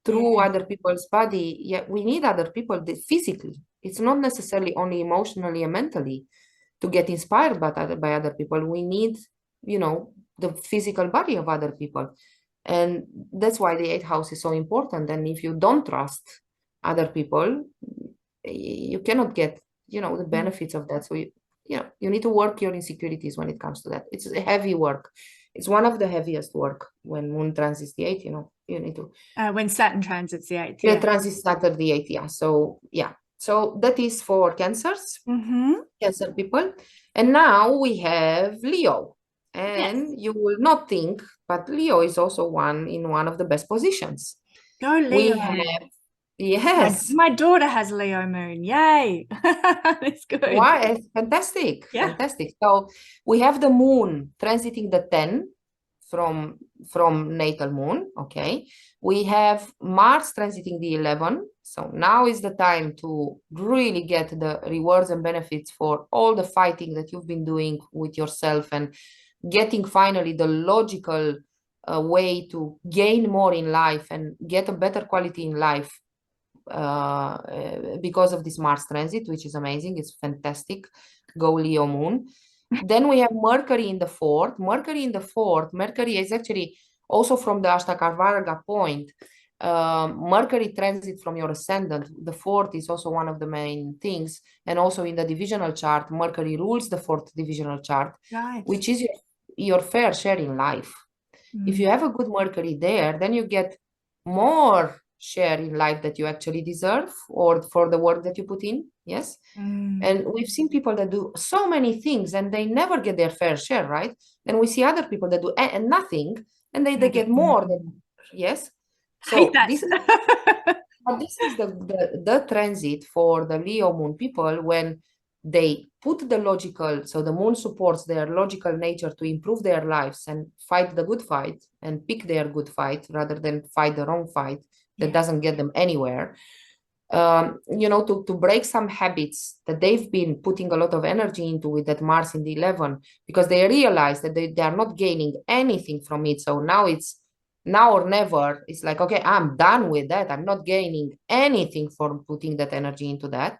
through other people's body. Yeah, we need other people physically. It's not necessarily only emotionally and mentally to get inspired by other people. We need, the physical body of other people. And that's why the eighth house is so important. And if you don't trust other people, you cannot get, the benefits of that. So you need to work your insecurities when it comes to that. It's a heavy work. It's one of the heaviest work when moon transits the eighth, you need to. When Saturn transits the eighth. Yeah, transits Saturn the eighth, yeah. So, yeah. So that is for Cancers, Cancer people. And now we have Leo. And you will not think, but Leo is also in one of the best positions. Go Leo. We have, yes. My daughter has Leo moon. Yay. That's good. Why? Fantastic. Yeah. Fantastic. So we have the moon transiting the 10 from natal moon. Okay. We have Mars transiting the 11. So now is the time to really get the rewards and benefits for all the fighting that you've been doing with yourself, and getting finally the logical way to gain more in life and get a better quality in life because of this Mars transit, which is amazing. It's fantastic. Go Leo moon. Then we have Mercury in the fourth. Mercury is actually also from the Ashtakarvarga point. Mercury transit from your ascendant. The fourth is also one of the main things. And also in the divisional chart, Mercury rules the fourth divisional chart, which is your fair share in life. If you have a good Mercury there, then you get more share in life that you actually deserve, or for the work that you put in. Yes. And we've seen people that do so many things and they never get their fair share, right? Then we see other people that do nothing and they get more than, yes. So this is the transit for the Leo moon people, when they put the logical, so the moon supports their logical nature to improve their lives and fight the good fight and pick their good fight rather than fight the wrong fight that doesn't get them anywhere. To break some habits that they've been putting a lot of energy into with that Mars in the 11, because they realize that they are not gaining anything from it. So now it's now or never. It's like, okay, I'm done with that. I'm not gaining anything from putting that energy into that.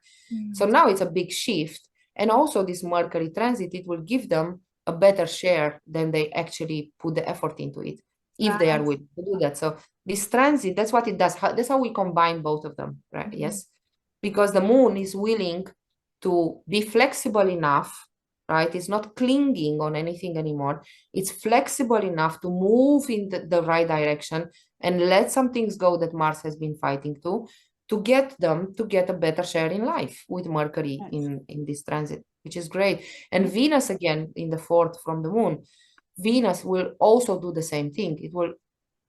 So now it's a big shift. And also this Mercury transit, it will give them a better share than they actually put the effort into it, if they are willing to do that. So this transit, that's what it does. That's how we combine both of them, right? Yes. Because the moon is willing to be flexible enough, right? It's not clinging on anything anymore. It's flexible enough to move in the right direction and let some things go that Mars has been fighting to get them to get a better share in life with Mercury in this transit, which is great. And Venus, again, in the fourth from the moon, Venus will also do the same thing. It will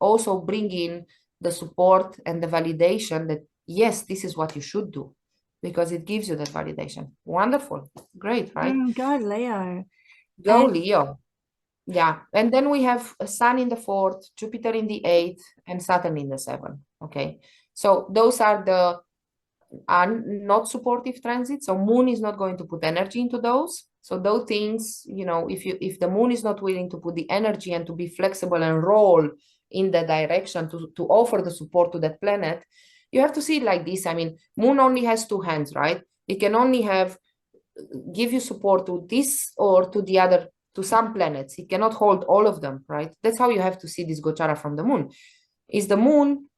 also bring in the support and the validation that, yes, this is what you should do, because it gives you that validation. Wonderful. Great, right? Go Leo. Go Leo. Yeah. And then we have a Sun in the fourth, Jupiter in the eighth, and Saturn in the seventh. Okay. So those are the not supportive transits. So moon is not going to put energy into those. So those things, if the moon is not willing to put the energy and to be flexible and roll in the direction to offer the support to that planet, you have to see it like this. I mean, moon only has two hands, right? It can only give you support to this or to the other, to some planets. It cannot hold all of them, right? That's how you have to see this Gochara from the moon. Is the moon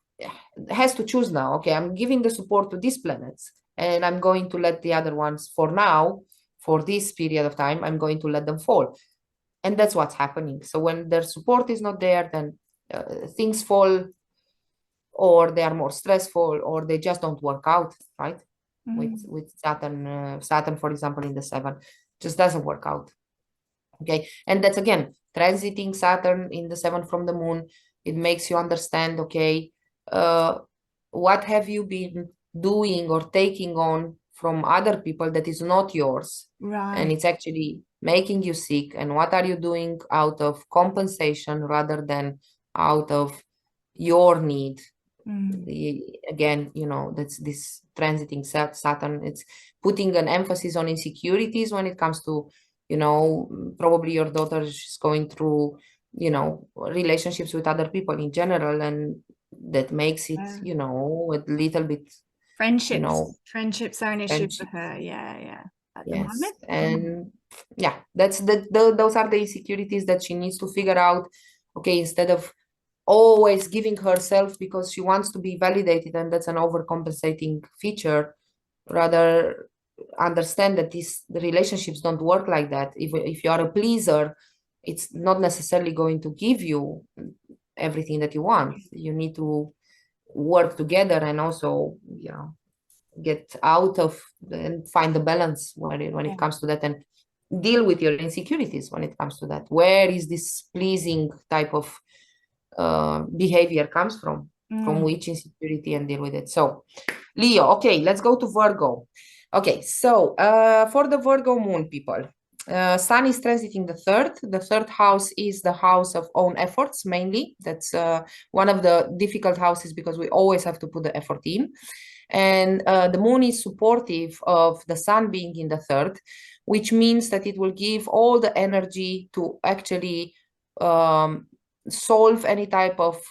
has to choose now. Okay, I'm giving the support to these planets and I'm going to let the other ones for now for this period of time, I'm going to let them fall. And that's what's happening. So when their support is not there, then things fall, or they are more stressful, or they just don't work out, right? With Saturn, for example, in the 7th, just doesn't work out. Okay, and that's again transiting Saturn in the 7th from the moon. It makes you understand, okay, what have you been doing or taking on from other people that is not yours, Right. and it's actually making you sick, and what are you doing out of compensation rather than out of your need. Again, you know, that's this transiting Saturn. It's putting an emphasis on insecurities when it comes to, you know, probably your daughter is going through, you know, relationships with other people in general, and that makes it, you know, a little bit, friendships. You know, friendships are an issue for her. Yeah. At the moment. And yeah, that's those are the insecurities that she needs to figure out. Okay, instead of always giving herself because she wants to be validated, and that's an overcompensating feature, rather understand that the relationships don't work like that. If you are a pleaser, it's not necessarily going to give you everything that you want. You need to work together and also, you know, get out of and find the balance when it comes to that, and deal with your insecurities when it comes to that. Where is this pleasing type of behavior comes from which insecurity, and deal with it. So Leo, okay, let's go to Virgo. Okay, so for the Virgo moon people, Sun is transiting the third. The third house is the house of own efforts mainly. That's one of the difficult houses because we always have to put the effort in. And the moon is supportive of the Sun being in the third, which means that it will give all the energy to actually solve any type of,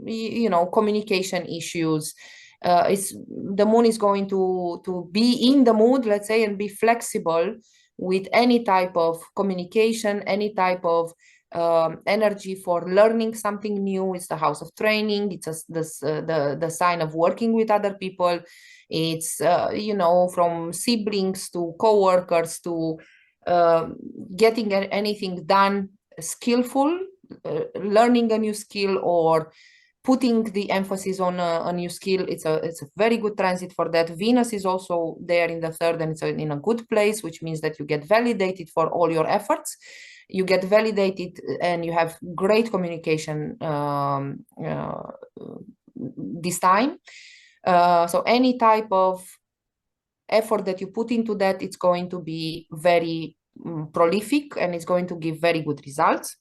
you know, communication issues. The moon is going to be in the mood, let's say, and be flexible with any type of communication, any type of energy for learning something new. It's the house of training. It's the sign of working with other people. It's you know, from siblings to co-workers to getting anything done skillful, learning a new skill, or putting the emphasis on a new skill. It's a very good transit for that. Venus is also there in the third, and it's in a good place, which means that you get validated for all your efforts. You get validated and you have great communication this time. So any type of effort that you put into that, it's going to be very prolific, and it's going to give very good results.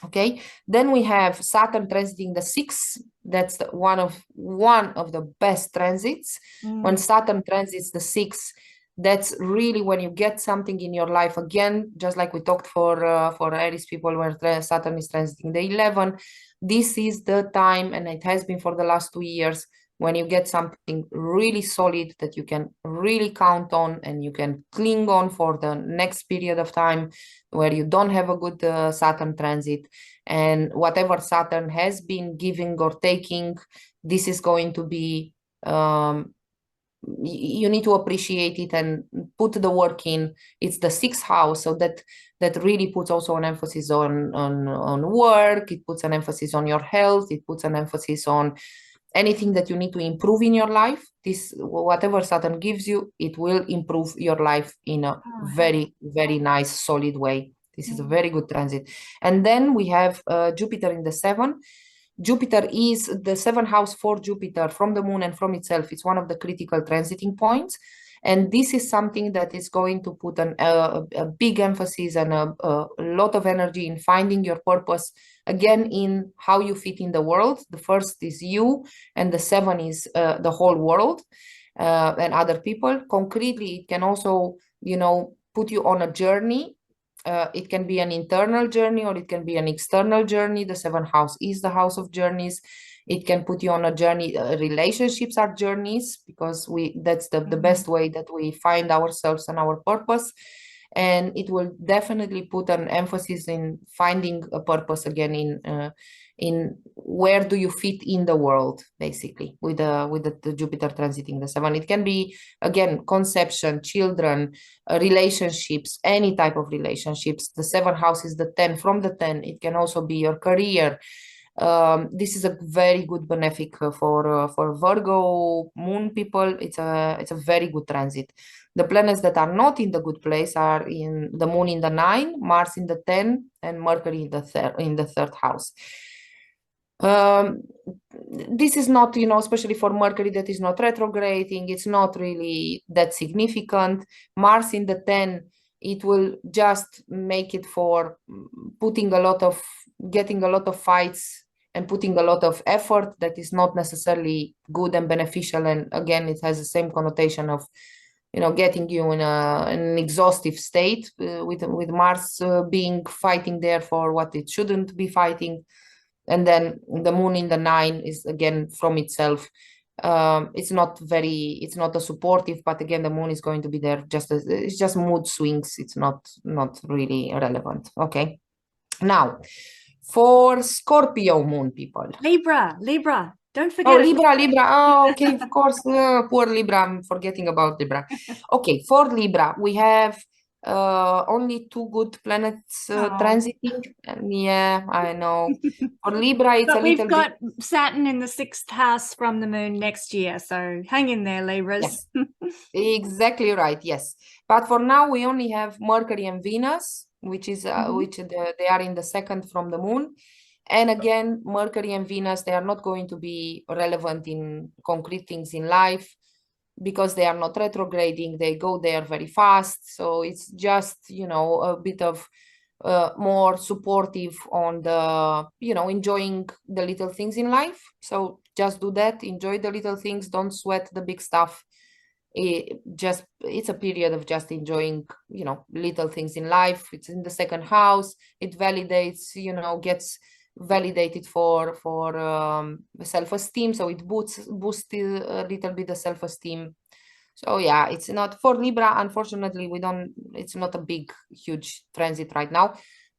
Okay, then we have Saturn transiting the 6th. That's one of the best transits. When Saturn transits the 6th, that's really when you get something in your life again, just like we talked for Aries people, where Saturn is transiting the 11th. This is the time, and it has been for the last 2 years, when you get something really solid that you can really count on and you can cling on for the next period of time, where you don't have a good Saturn transit. And whatever Saturn has been giving or taking, this is going to be, you need to appreciate it and put the work in. It's the 6th house, so that really puts also an emphasis on work. It puts an emphasis on your health. It puts an emphasis on anything that you need to improve in your life. This, whatever Saturn gives you, it will improve your life in a very, very nice, solid way. This is a very good transit. And then we have Jupiter in the 7th. Jupiter is the 7th house for Jupiter from the moon and from itself. It's one of the critical transiting points. And this is something that is going to put a big emphasis and a lot of energy in finding your purpose, again, in how you fit in the world. The first is you, and the 7 is the whole world and other people. Concretely, it can also, you know, put you on a journey. It can be an internal journey, or it can be an external journey. The 7th house is the house of journeys. It can put you on a journey. Relationships are journeys, because that's the best way that we find ourselves and our purpose. And it will definitely put an emphasis in finding a purpose again in where do you fit in the world, basically, with the Jupiter transiting the 7. It can be, again, conception, children, relationships, any type of relationships. The 7th house is the 10. From the 10, it can also be your career. This is a very good benefic for Virgo moon people. It's a very good transit. The planets that are not in the good place are in the moon in the 9, Mars in the 10, and Mercury in the third house. This is not, especially for Mercury that is not retrograding, it's not really that significant. Mars in the 10, it will just make it for getting a lot of fights and putting a lot of effort that is not necessarily good and beneficial. And again, it has the same connotation of, getting you in an exhaustive state, with Mars being fighting there for what it shouldn't be fighting. And then the moon in the 9 is, again, from itself. It's not a supportive, but again, the moon is going to be there it's just mood swings. It's not really relevant. Okay. Now, for Scorpio moon people. Libra. Don't forget. Oh, Libra. Oh, okay, of course. Poor Libra. I'm forgetting about Libra. Okay, for Libra, we have only 2 good planets transiting. Yeah, I know. For Libra, it's but a little we've got Saturn in the 6th house from the moon next year. So hang in there, Libras. Yes, exactly right. Yes. But for now, we only have Mercury and Venus, which is they are in the 2nd from the moon. And again, Mercury and Venus, they are not going to be relevant in concrete things in life because they are not retrograding. They go there very fast. So it's just, a bit of more supportive on the, enjoying the little things in life. So just do that. Enjoy the little things. Don't sweat the big stuff. It's a period of just enjoying, little things in life. It's in the 2nd house. It validates, gets validated for self-esteem, so it boosts a little bit the self-esteem. So yeah, it's not for Libra, unfortunately. It's not a big huge transit right now.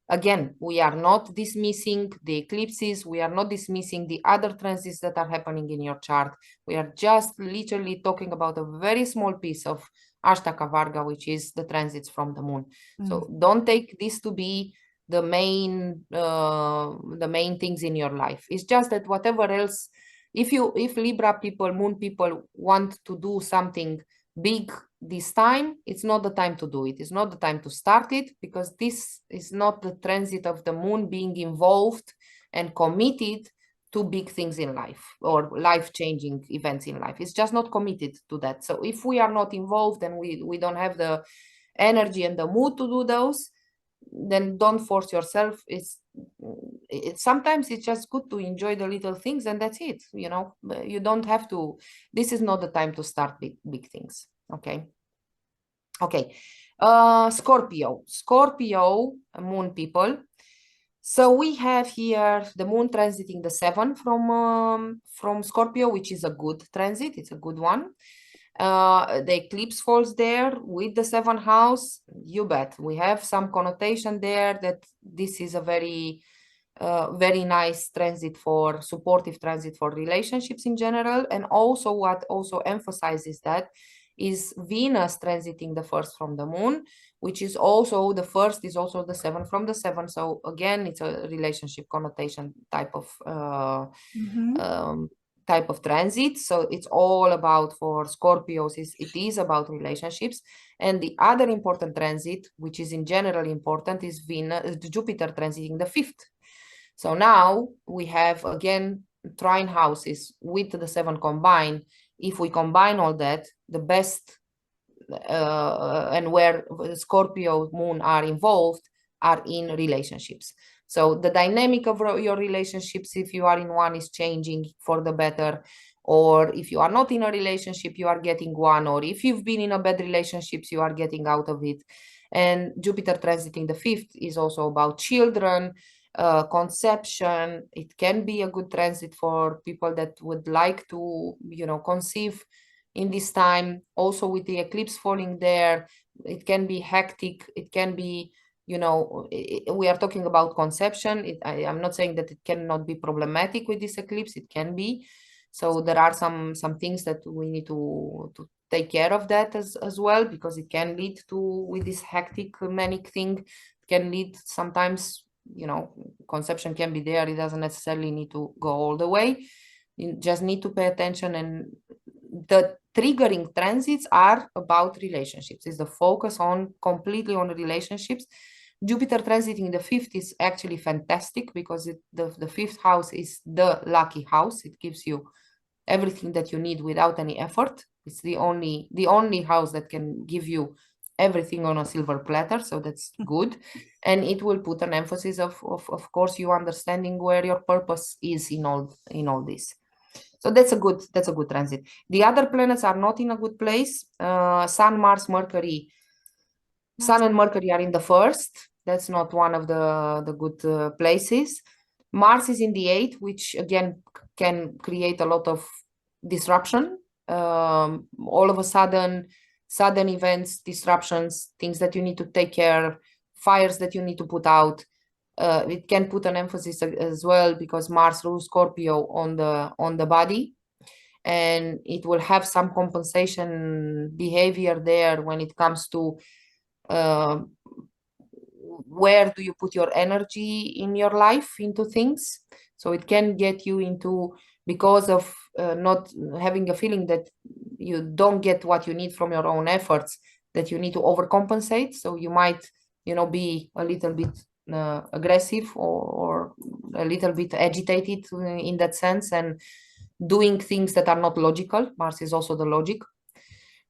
Again, we are not dismissing the eclipses, we are not dismissing the other transits that are happening in your chart. We are just literally talking about a very small piece of Ashtaka Varga, which is the transits from the moon. So don't take this to be the main things in your life. It's just that whatever else, if Libra people, moon people want to do something big this time, it's not the time to do it. It's not the time to start it, because this is not the transit of the moon being involved and committed to big things in life or life-changing events in life. It's just not committed to that. So if we are not involved and we don't have the energy and the mood to do those, then don't force yourself. Sometimes it's just good to enjoy the little things, and that's it. You don't have to. This is not the time to start big things. Okay. Scorpio moon people. So we have here the moon transiting the 7 from Scorpio, which is a good transit. It's a good one. The eclipse falls there with the 7th house. You bet. We have some connotation there that this is a very nice transit, for supportive transit for relationships in general. And also what also emphasizes that is Venus transiting the 1st from the moon, which is also the 1st is also the 7th from the 7th. So again, it's a relationship connotation type of transit. So it's all about, for Scorpios, it is about relationships. And the other important transit, which is in general important, is Jupiter transiting the 5th. So now we have, again, trine houses with the 7 combined. If we combine all that, the best and where Scorpio moon are involved are in relationships. So the dynamic of your relationships, if you are in one, is changing for the better. Or if you are not in a relationship, you are getting one. Or if you've been in a bad relationships, you are getting out of it. And Jupiter transiting the 5th is also about children, conception. It can be a good transit for people that would like to, conceive in this time. Also with the eclipse falling there, it can be hectic. It can be you know, we are talking about conception. I'm not saying that it cannot be problematic with this eclipse. It can be. So there are some things that we need to take care of that as well, because it can lead to, with this hectic manic thing, can lead sometimes, you know, conception can be there. It doesn't necessarily need to go all the way. You just need to pay attention, and the triggering transits are about relationships. It's the focus on completely on relationships. Jupiter transiting the fifth is actually fantastic, because the fifth house is the lucky house. It gives you everything that you need without any effort. It's the only house that can give you everything on a silver platter, so that's good. And it will put an emphasis of course, you understanding where your purpose is in all this. So that's a good transit. The other planets are not in a good place. Sun, Mars, Mercury. Sun and Mercury are in the first. That's not one of the good places. Mars is in the eighth, which again can create a lot of disruption. All of a sudden events, disruptions, things that you need to take care, fires that you need to put out. It can put an emphasis as well, because Mars rules Scorpio on the body, and it will have some compensation behavior there when it comes to where do you put your energy in your life into things. So it can get you into, because of not having a feeling that you don't get what you need from your own efforts, that you need to overcompensate. So you might, you know, be a little bit aggressive or a little bit agitated in that sense, and doing things that are not logical. Mars is also the logic.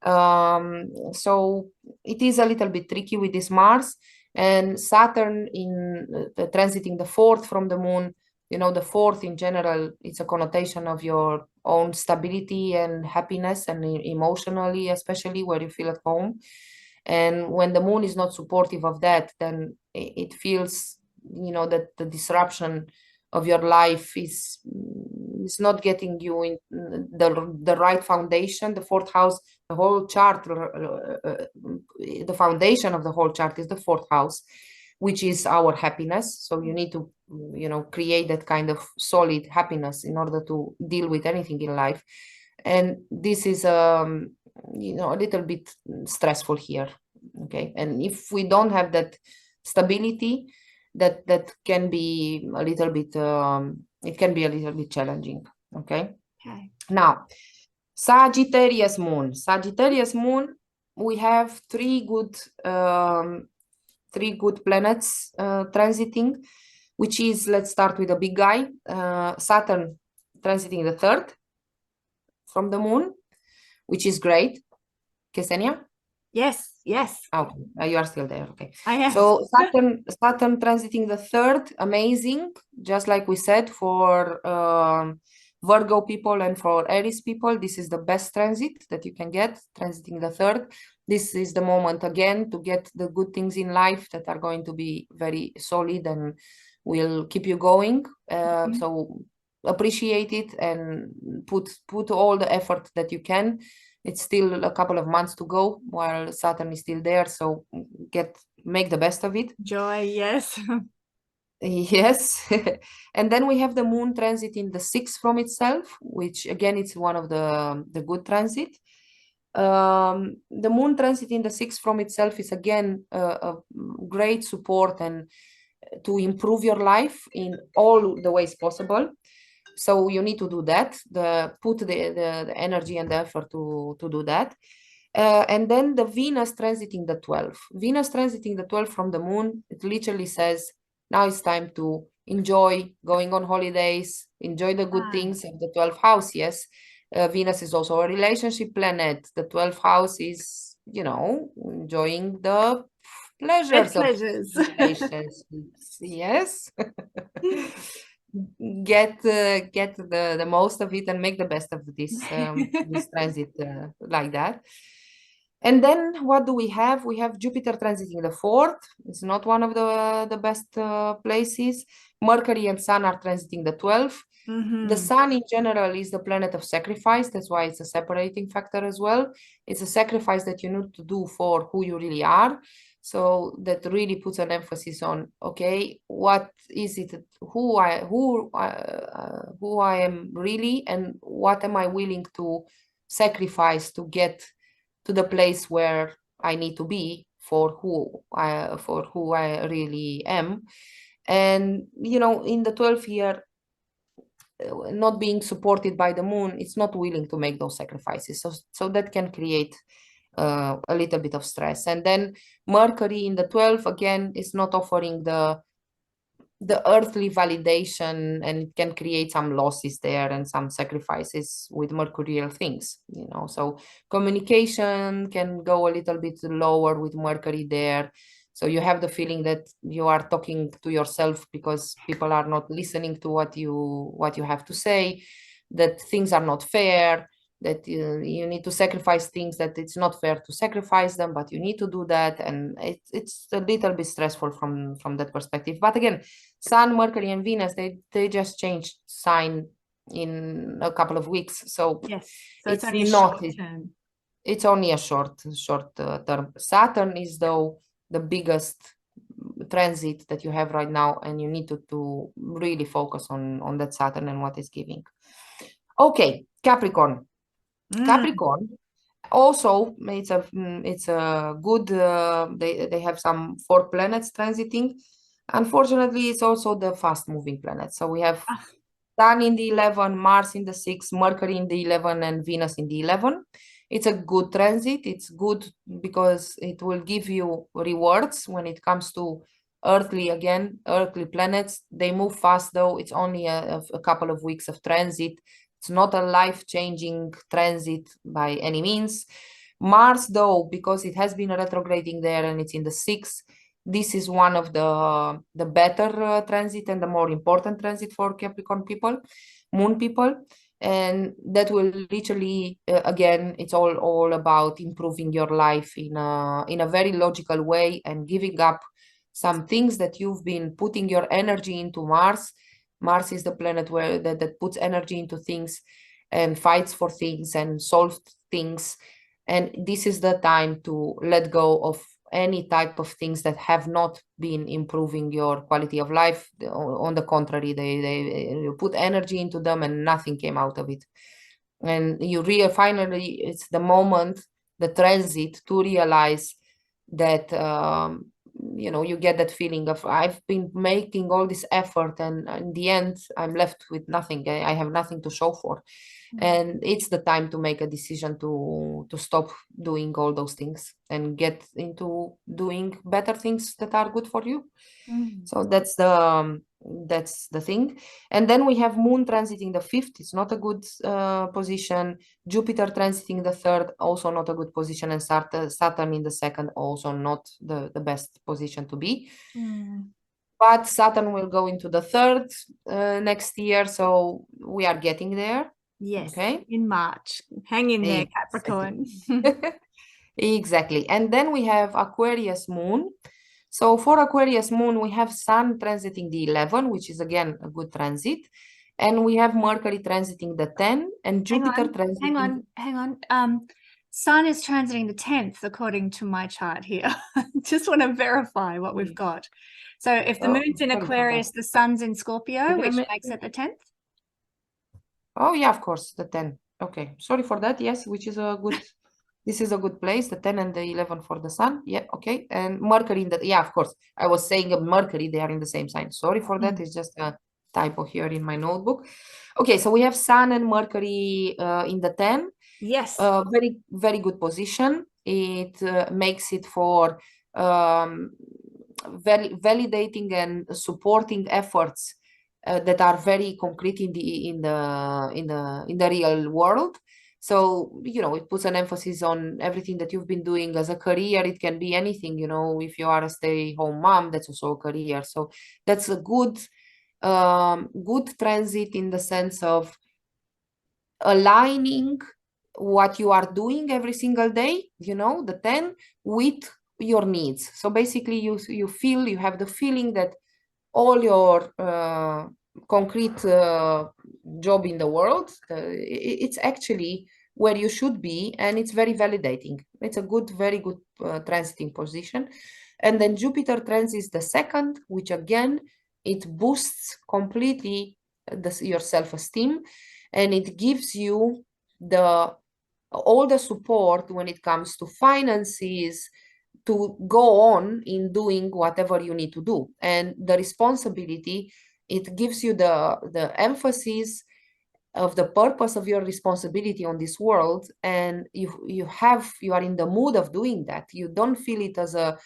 So it is a little bit tricky with this Mars. And Saturn in transiting the fourth from the moon. You know, the fourth in general, it's a connotation of your own stability and happiness, and emotionally, especially where you feel at home. And when the moon is not supportive of that, then it feels, you know, that the disruption of your life is not getting you in the right foundation. The fourth house, the whole chart, the foundation of the whole chart is the fourth house, which is our happiness. So you need to, you know, create that kind of solid happiness in order to deal with anything in life. And this is you know, a little bit stressful here. Okay, and if we don't have that stability, that can be a little bit it can be a little bit challenging. Okay. Now, Sagittarius moon. We have three good planets transiting, which is, let's start with a big guy. Saturn transiting the third from the moon, which is great. Ksenia? Yes. Okay, you are still there. Okay. I am. So Saturn transiting the third, amazing. Just like we said, for Virgo people and for Aries people, this is the best transit that you can get, transiting the third. This is the moment again to get the good things in life that are going to be very solid and will keep you going. So appreciate it and put all the effort that you can. It's still a couple of months to go while Saturn is still there, so make the best of it. Joy, yes. Yes. And then we have the moon transit in the sixth from itself, which again, it's one of the good transit. The moon transit in the sixth from itself is again a great support and to improve your life in all the ways possible. So you need to do that, put the energy and the effort to do that. And then the Venus transiting the 12th. Venus transiting the 12th from the moon, it literally says, now it's time to enjoy going on holidays, enjoy the good things of the 12th house. Yes, Venus is also a relationship planet. The 12th house is, you know, enjoying the pleasures of relationships. Yes. Get the most of it and make the best of this this transit like that. And then what do we have? We have Jupiter transiting the fourth. It's not one of the best places. Mercury and Sun are transiting the 12th. The Sun in general is the planet of sacrifice. That's why it's a separating factor as well. It's a sacrifice that you need to do for who you really are. So that really puts an emphasis on, okay, what is it, who I am really, and what am I willing to sacrifice to get to the place where I need to be for who I really am. And in the 12th year, not being supported by the moon, it's not willing to make those sacrifices. So that can create a little bit of stress. And then Mercury in the 12th, again, is not offering the earthly validation, and it can create some losses there and some sacrifices with mercurial things, so communication can go a little bit lower with Mercury there. So you have the feeling that you are talking to yourself because people are not listening to what you have to say, that things are not fair, that you need to sacrifice things, that it's not fair to sacrifice them, but you need to do that. And it's a little bit stressful from that perspective. But again, Sun, Mercury, and Venus, they just changed sign in a couple of weeks. So yes, so it's only a not, short term. it's only a short term. Saturn is, though, the biggest transit that you have right now, and you need to really focus on that Saturn and what it's giving. Okay, Capricorn. Capricorn also, it's a good, they have some 4 planets transiting. Unfortunately, it's also the fast moving planet. So we have Sun in the 11, Mars in the 6, Mercury in the 11, and Venus in the 11. It's a good transit. It's good because it will give you rewards when it comes to earthly planets. They move fast, though. It's only a couple of weeks of transit. It's not a life-changing transit by any means. Mars, though, because it has been retrograding there and it's in the 6th, this is one of the better transit and the more important transit for Capricorn people, moon people. And that will literally, again, it's all about improving your life in a very logical way and giving up some things that you've been putting your energy into. Mars is the planet where that puts energy into things and fights for things and solves things. And this is the time to let go of any type of things that have not been improving your quality of life. On the contrary, you put energy into them and nothing came out of it. And finally, it's the moment, the transit, to realize that you get that feeling of, I've been making all this effort, and in the end I'm left with nothing. I have nothing to show for. And it's the time to make a decision to stop doing all those things and get into doing better things that are good for you. So that's the thing. And then we have Moon transiting the 5th. It's not a good position. Jupiter transiting the 3rd, also not a good position. And Saturn in the 2nd, also not the best position to be. But Saturn will go into the 3rd next year, so we are getting there. Yes, okay, in March. Hang in there, Capricorn. Exactly. And then we have Aquarius moon. So for Aquarius moon, we have Sun transiting the 11, which is again a good transit. And we have Mercury transiting the 10 and Jupiter transiting. Hang on. Sun is transiting the 10th, according to my chart here. Just want to verify what we've got. So if the moon's in Aquarius, the sun's in Scorpio, which makes it the 10th? Oh, yeah, of course, the 10. Okay, sorry for that. Yes, which is a good, this is a good place, the 10 and the 11 for the sun. Yeah, okay. And Mercury in the, yeah, of course. I was saying Mercury, they are in the same sign. Sorry for that. It's just a typo here in my notebook. Okay, so we have Sun and Mercury in the 10. Yes. Very, very good position. It makes it for validating and supporting efforts that are very concrete in the real world. So, it puts an emphasis on everything that you've been doing as a career. It can be anything, if you are a stay-home mom, that's also a career. So that's a good transit in the sense of aligning what you are doing every single day, the 10, with your needs. So basically you have the feeling that all your concrete job in the world, it's actually where you should be, and it's very validating. It's a very good transiting position. And then Jupiter transits the second, which again, it boosts completely your self-esteem, and it gives you all the support when it comes to finances, to go on in doing whatever you need to do. And the responsibility, it gives you the emphasis of the purpose of your responsibility on this world, and you are in the mood of doing that. You don't feel it as a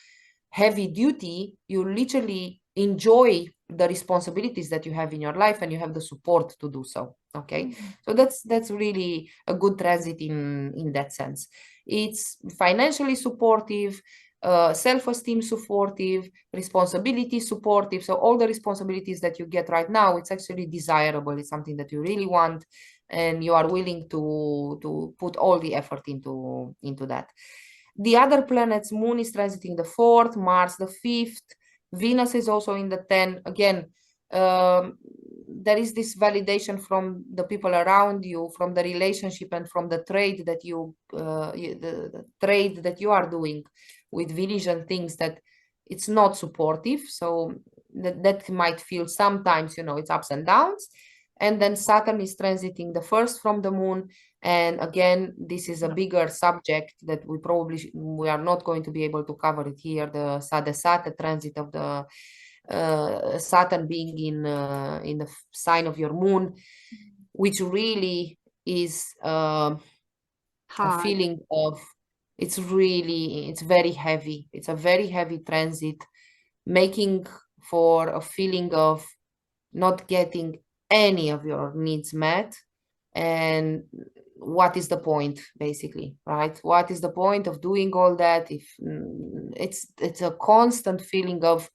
heavy duty. You literally enjoy the responsibilities that you have in your life, and you have the support to do so. Okay, so that's really a good transit in that sense. It's financially supportive, self-esteem supportive, responsibility supportive. So all the responsibilities that you get right now, it's actually desirable. It's something that you really want, and you are willing to put all the effort into that. The other planets, Moon is transiting the 4th, Mars the 5th, Venus is also in the 10th. Again, there is this validation from the people around you, from the relationship, and from the trade that the trade that you are doing with Venus and things, that it's not supportive. So that might feel sometimes, it's ups and downs. And then Saturn is transiting the 1st from the Moon. And again, this is a bigger subject that we are not going to be able to cover it here. The Saturn transit of the Saturn being in the sign of your Moon, which really is a feeling of, it's very heavy. It's a very heavy transit, making for a feeling of not getting any of your needs met. And what is the point, basically, right? What is the point of doing all that if it's a constant feeling of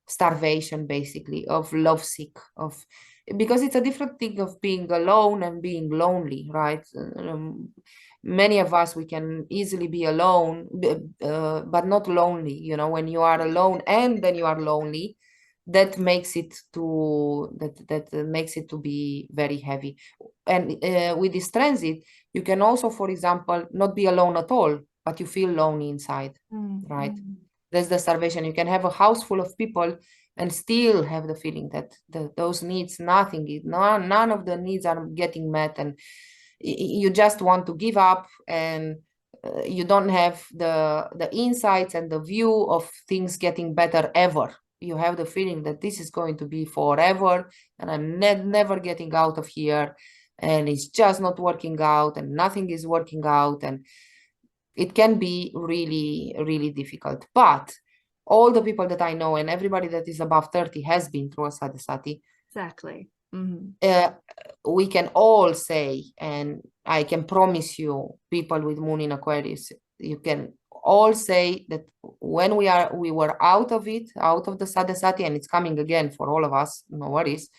starvation, basically, of lovesick, because it's a different thing of being alone and being lonely, right? Many of us, we can easily be alone, but not lonely. When you are alone and then you are lonely, that makes it to be very heavy. And with this transit, you can also, for example, not be alone at all, but you feel lonely inside, right? That's the starvation. You can have a house full of people and still have the feeling that those needs, none of the needs are getting met, and you just want to give up, and you don't have the insights and the view of things getting better ever. You have the feeling that this is going to be forever, and I'm never getting out of here, and it's just not working out, and nothing is working out, and it can be really, really difficult. But all the people that I know, and everybody that is above 30 has been through a Sadhasati. Exactly. We can all say, and I can promise you, people with Moon in Aquarius, you can all say that when we were out of it, out of the Sadhasati, and it's coming again for all of us, no worries.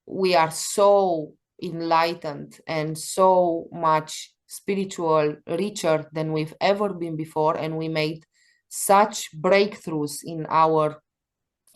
We are so enlightened and so much spiritual richer than we've ever been before, and we made such breakthroughs in our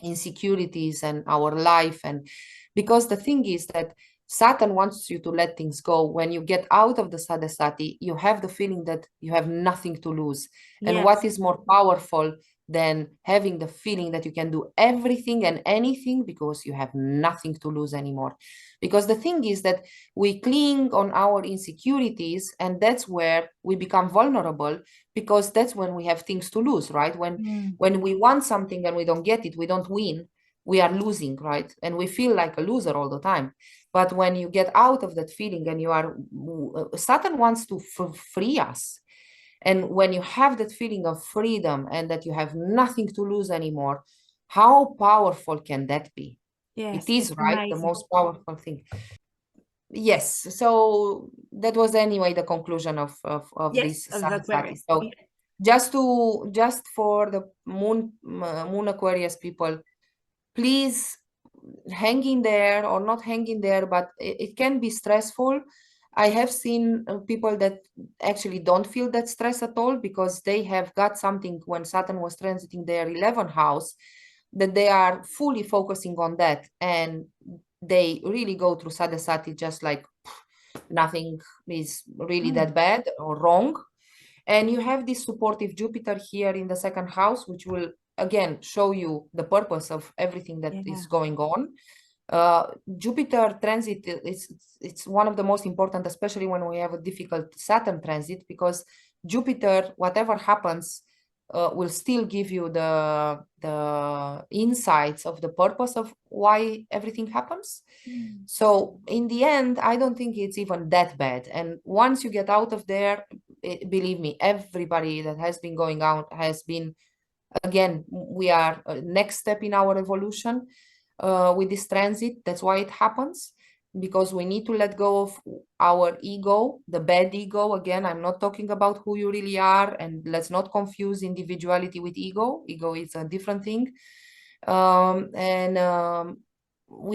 insecurities and our life. And because the thing is that Saturn wants you to let things go. When you get out of the Sadhasati, you have the feeling that you have nothing to lose. And what is more powerful than having the feeling that you can do everything and anything because you have nothing to lose anymore? Because the thing is that we cling on our insecurities, and that's where we become vulnerable, because that's when we have things to lose, right? When we want something and we don't get it, we don't win, we are losing, right? And we feel like a loser all the time. But when you get out of that feeling, and Saturn wants to free us. And when you have that feeling of freedom and that you have nothing to lose anymore, how powerful can that be? It is, right? Amazing. The most powerful thing. Yes. So that was anyway the conclusion of this Sadhasati. So just for the Moon Aquarius people, please hang in there, or not hang in there, but it can be stressful. I have seen people that actually don't feel that stress at all, because they have got something when Saturn was transiting their 11th house, that they are fully focusing on that, and they really go through Sadhasati just like nothing is really that bad or wrong. And you have this supportive Jupiter here in the second house, which will again show you the purpose of everything that is going on. Jupiter transit it's one of the most important, especially when we have a difficult Saturn transit, because Jupiter, whatever happens, will still give you the insights of the purpose of why everything happens. So in the end, I don't think it's even that bad. And once you get out of there, believe me, everybody that has been going out has been, again, we are next step in our evolution with this transit. That's why it happens, because we need to let go of our ego, the bad ego. Again, I'm not talking about who you really are, and let's not confuse individuality with ego. Ego is a different thing. We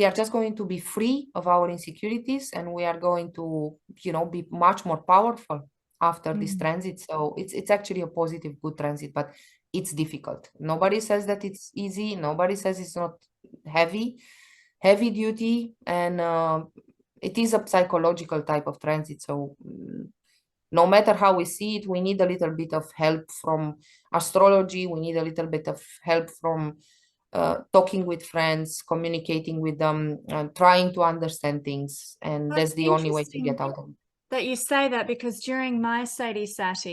are just going to be free of our insecurities, and we are going to, be much more powerful after this transit. So it's actually a positive, good transit, but it's difficult. Nobody says that it's easy. Nobody says it's not heavy duty, and it is a psychological type of transit. So no matter how we see it, we need a little bit of help from astrology. We need a little bit of help from talking with friends, communicating with them, trying to understand things. And that's the only way to get out of it. That you say that, because during my Sati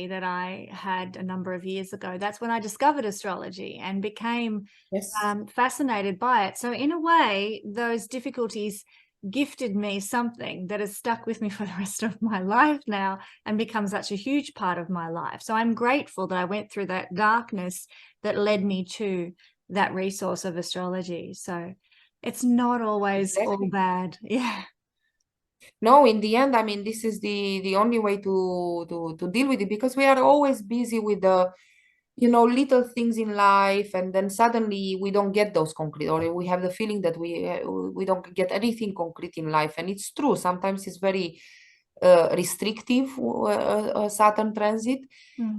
that I had a number of years ago, that's when I discovered astrology and became fascinated by it. So in a way, those difficulties gifted me something that has stuck with me for the rest of my life now and become such a huge part of my life. So I'm grateful that I went through that darkness that led me to that resource of astrology. So it's not always all bad. Yeah. No, in the end, I mean, this is the only way to deal with it, because we are always busy with the, little things in life, and then suddenly we don't get those concrete, or we have the feeling that we don't get anything concrete in life. And it's true, sometimes it's very restrictive, Saturn transit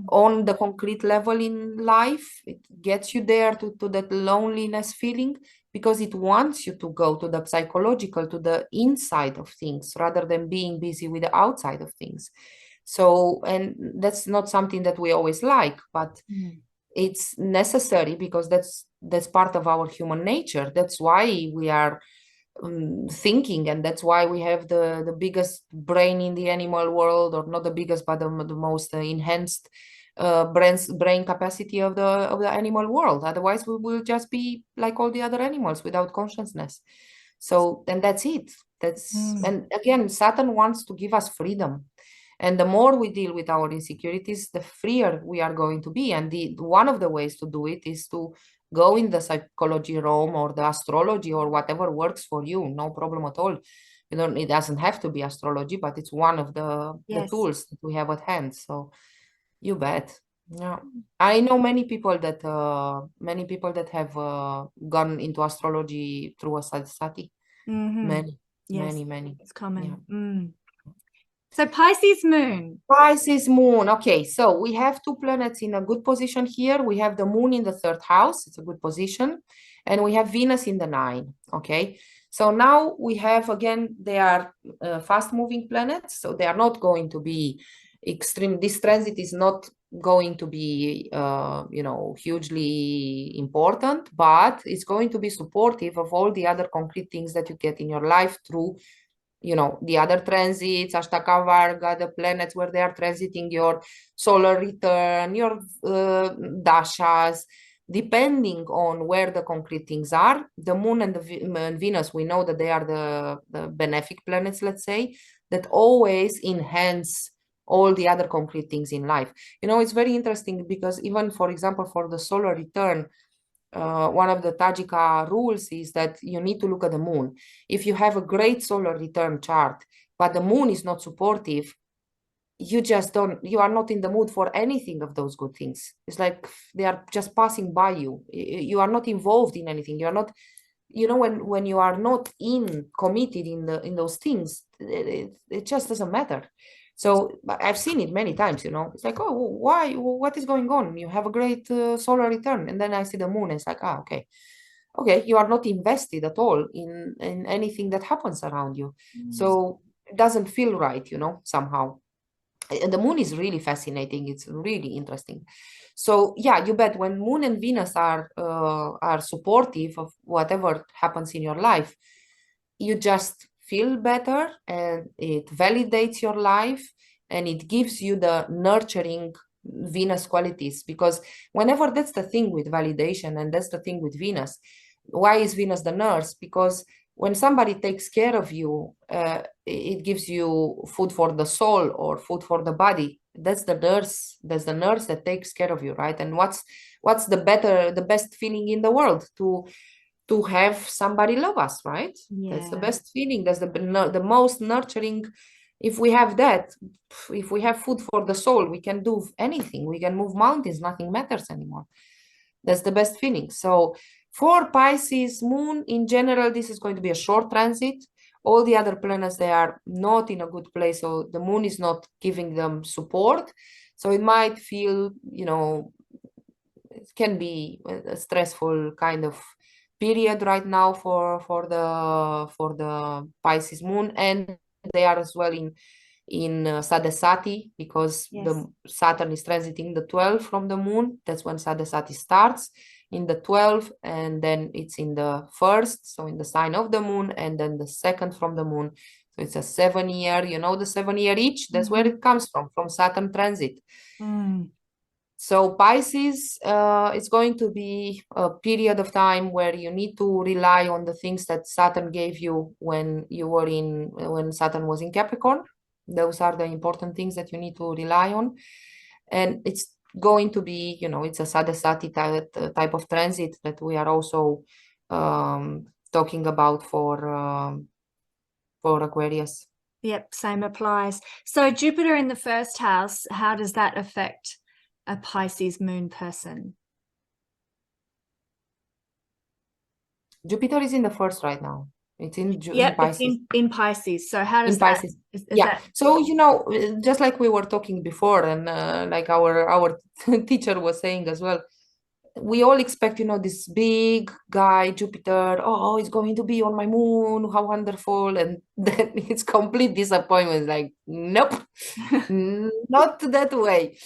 on the concrete level in life. It gets you there to that loneliness feeling, because it wants you to go to the psychological, to the inside of things, rather than being busy with the outside of things. So, and that's not something that we always like, but it's necessary, because that's part of our human nature. That's why we are thinking, and that's why we have the biggest brain in the animal world, or not the biggest, but the most enhanced brain capacity of the animal world. Otherwise we will just be like all the other animals without consciousness. So then that's it. And again, Saturn wants to give us freedom, and the more we deal with our insecurities, the freer we are going to be. And one of the ways to do it is to go in the psychology realm, or the astrology, or whatever works for you. No problem at all. It doesn't have to be astrology, but it's one of the tools that we have at hand. So you bet. Yeah, I know many people that have gone into astrology through a Sati. Many. It's common. Yeah. So Pisces moon. Pisces moon. Okay, so we have two planets in a good position here. We have the moon in the third house. It's a good position. And we have Venus in the 9. Okay, so now we have, again, they are fast-moving planets. So they are not going to be extreme. This transit is not going to be, hugely important, but it's going to be supportive of all the other concrete things that you get in your life through the other transits, Ashtaka Varga, the planets where they are transiting your solar return, your dashas, depending on where the concrete things are. The moon and Venus, we know that they are the benefic planets, let's say, that always enhance all the other concrete things in life. It's very interesting, because even, for example, for the solar return, one of the Tajika rules is that you need to look at the moon. If you have a great solar return chart, but the moon is not supportive, you are not in the mood for anything of those good things. It's like they are just passing by you. You are not involved in anything. You are not, when you are not committed in those things, it just doesn't matter. So I've seen it many times, it's like, oh, why? What is going on? You have a great solar return. And then I see the moon. It's like, okay. Okay, you are not invested at all in anything that happens around you. So it doesn't feel right, somehow. The moon is really fascinating. It's really interesting. So yeah, you bet when Moon and Venus are supportive of whatever happens in your life, you just feel better, and it validates your life, and it gives you the nurturing Venus qualities. Because whenever, that's the thing with validation, and that's the thing with Venus. Why is Venus the nurse? Because when somebody takes care of you, it gives you food for the soul or food for the body. That's the nurse. That's the nurse that takes care of you, right? And what's the best feeling in the world? To have somebody love us, right? Yeah. That's the best feeling. That's the most nurturing. If we have that, if we have food for the soul, we can do anything. We can move mountains. Nothing matters anymore. That's the best feeling. So for Pisces moon in general, this is going to be a short transit. All the other planets, they are not in a good place. So the moon is not giving them support. So it might feel, it can be a stressful kind of period right now for the Pisces moon, and they are as well in Sadasati, because the Saturn is transiting the 12th from the moon. That's when Sadasati starts, in the 12th, and then it's in the first, so in the sign of the moon, and then the second from the moon. So it's a 7-year, the 7-year each. That's where it comes from Saturn transit. So Pisces, it's going to be a period of time where you need to rely on the things that Saturn gave you when Saturn was in Capricorn. Those are the important things that you need to rely on. And it's going to be, it's a Sadasati type of transit that we are also talking about for Aquarius. Yep, same applies. So Jupiter in the first house, how does that affect a Pisces moon person? Jupiter is in the first right now. It's in Pisces. It's in Pisces. So how does in Pisces. that? So just like we were talking before, and like our teacher was saying as well, we all expect this big guy Jupiter. Oh, he's going to be on my moon, how wonderful. And then it's complete disappointment. Like, nope, not that way.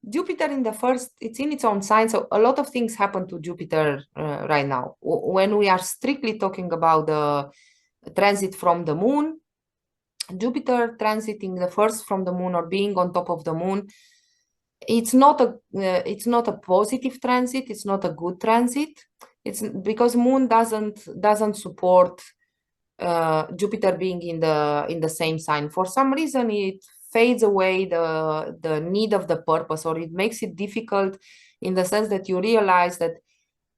Jupiter in the first, it's in its own sign. So a lot of things happen to Jupiter right now. When we are strictly talking about the transit from the moon, Jupiter transiting the first from the moon or being on top of the moon, it's not a positive transit. It's not a good transit. It's because moon doesn't support Jupiter being in the same sign. For some reason, it fades away the need of the purpose, or it makes it difficult in the sense that you realize that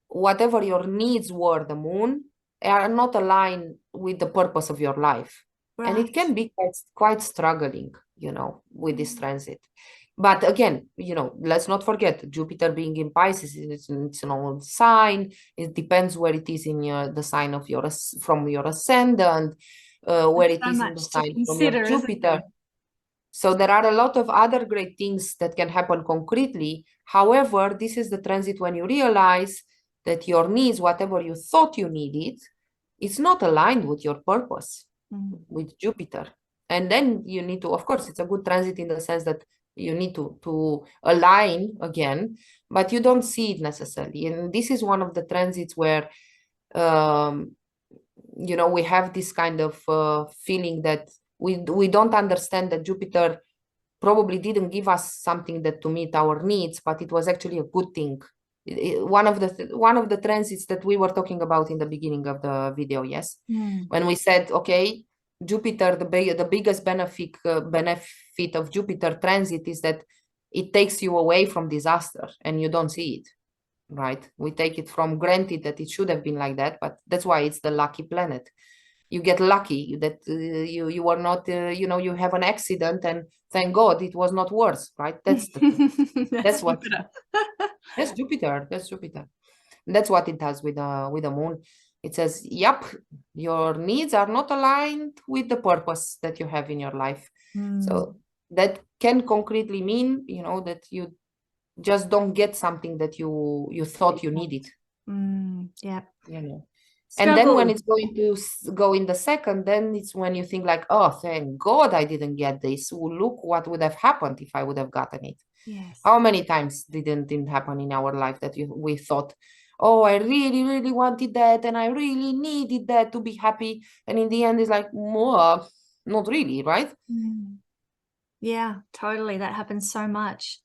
whatever your needs were, the moon, are not aligned with the purpose of your life. Right. And it can be quite struggling, with this transit. But again, let's not forget Jupiter being in Pisces, it's an own sign. It depends where it is in the sign of from your ascendant, where it is in the sign from your Jupiter. So there are a lot of other great things that can happen concretely. However, this is the transit when you realize that your needs, whatever you thought you needed, it's not aligned with your purpose, with Jupiter. And then you need to, of course, it's a good transit in the sense that you need to align again, but you don't see it necessarily. And this is one of the transits where, we have this kind of feeling that we don't understand that Jupiter probably didn't give us something that to meet our needs, but it was actually a good thing. One of the transits that we were talking about in the beginning of the video, yes, when we said, okay, Jupiter, the biggest benefit of Jupiter transit is that it takes you away from disaster and you don't see it, right? We take it from granted that it should have been like that, but that's why it's the lucky planet. You get lucky that you are not, you have an accident, and thank God it was not worse, right? That's what that's Jupiter. That's what it does with the moon. It says, yep, your needs are not aligned with the purpose that you have in your life. So that can concretely mean, that you just don't get something that you thought you needed. Yeah. And then when Struggle. it's going to go in the second, then it's when you think like, oh, thank God I didn't get this. Oh, look what would have happened if I would have gotten it. Yes. How many times didn't happen in our life that we thought, oh, I really, really wanted that and I really needed that to be happy. And in the end, it's like, more, not really, right? Yeah, totally. That happens so much.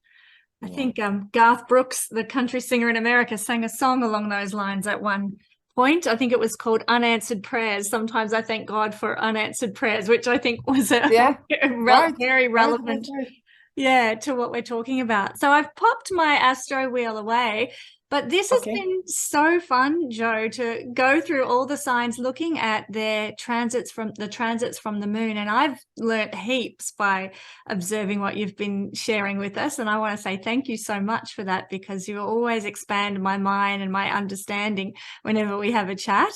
I Yeah. think Garth Brooks, the country singer in America, sang a song along those lines at one point. I think it was called Unanswered Prayers. Sometimes I thank God for unanswered prayers, which I think was a Yeah, right, very right, relevant, right. yeah, to what we're talking about. So I've popped my astro wheel away, but this has Okay. been so fun, Joe, to go through all the signs, looking at their transits from the moon. And I've learnt heaps by observing what you've been sharing with us. And I want to say thank you so much for that, because you always expand my mind and my understanding whenever we have a chat.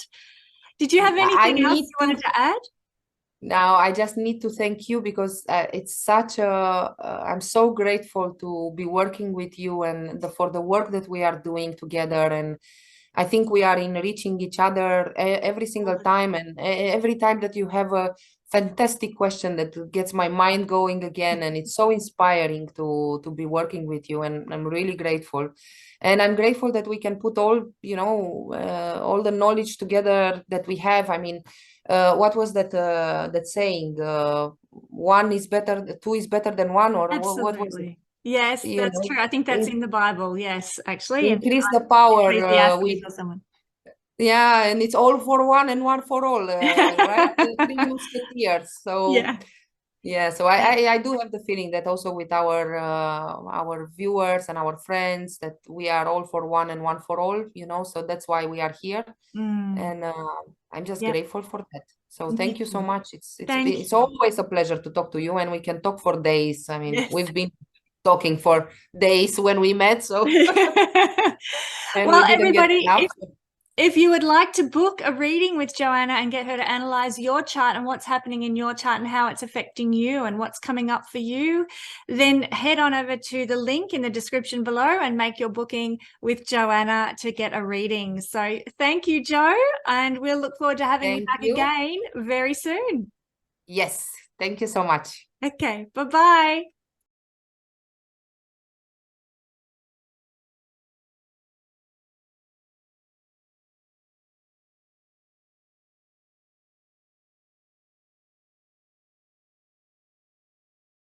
Did you have I anything else need you wanted to add? Now I just need to thank you because it's such a, I'm so grateful to be working with you and for the work that we are doing together. And I think we are enriching each other every single time. And every time that you have a fantastic question that gets my mind going again. And it's so inspiring to be working with you. And I'm really grateful. And I'm grateful that we can put all, all the knowledge together that we have. I mean, what was that saying? One is better, two is better than one, or what was it? Absolutely. Yes, You that's know, true. I think that's in the Bible. Yes, actually. And increase the power Ecclesiastes with, or someone. yeah, and it's all for one and one for all, right? The three musketeers. So Yeah. yeah, so I do have the feeling that also with our viewers and our friends that we are all for one and one for all, so that's why we are here. Mm. And I'm just Yep. grateful for that. So Me thank you so too. much. It's Thank it's you. always a pleasure to talk to you, and we can talk for days. I mean, Yes. we've been talking for days when we met, so and we Well, didn't get everybody, enough. if you would like to book a reading with Joanna and get her to analyze your chart and what's happening in your chart and how it's affecting you and what's coming up for you, then head on over to the link in the description below and make your booking with Joanna to get a reading. So thank you, Joe, and we'll look forward to having you Thank back you. again very soon. Yes, thank you so much. Okay, bye-bye.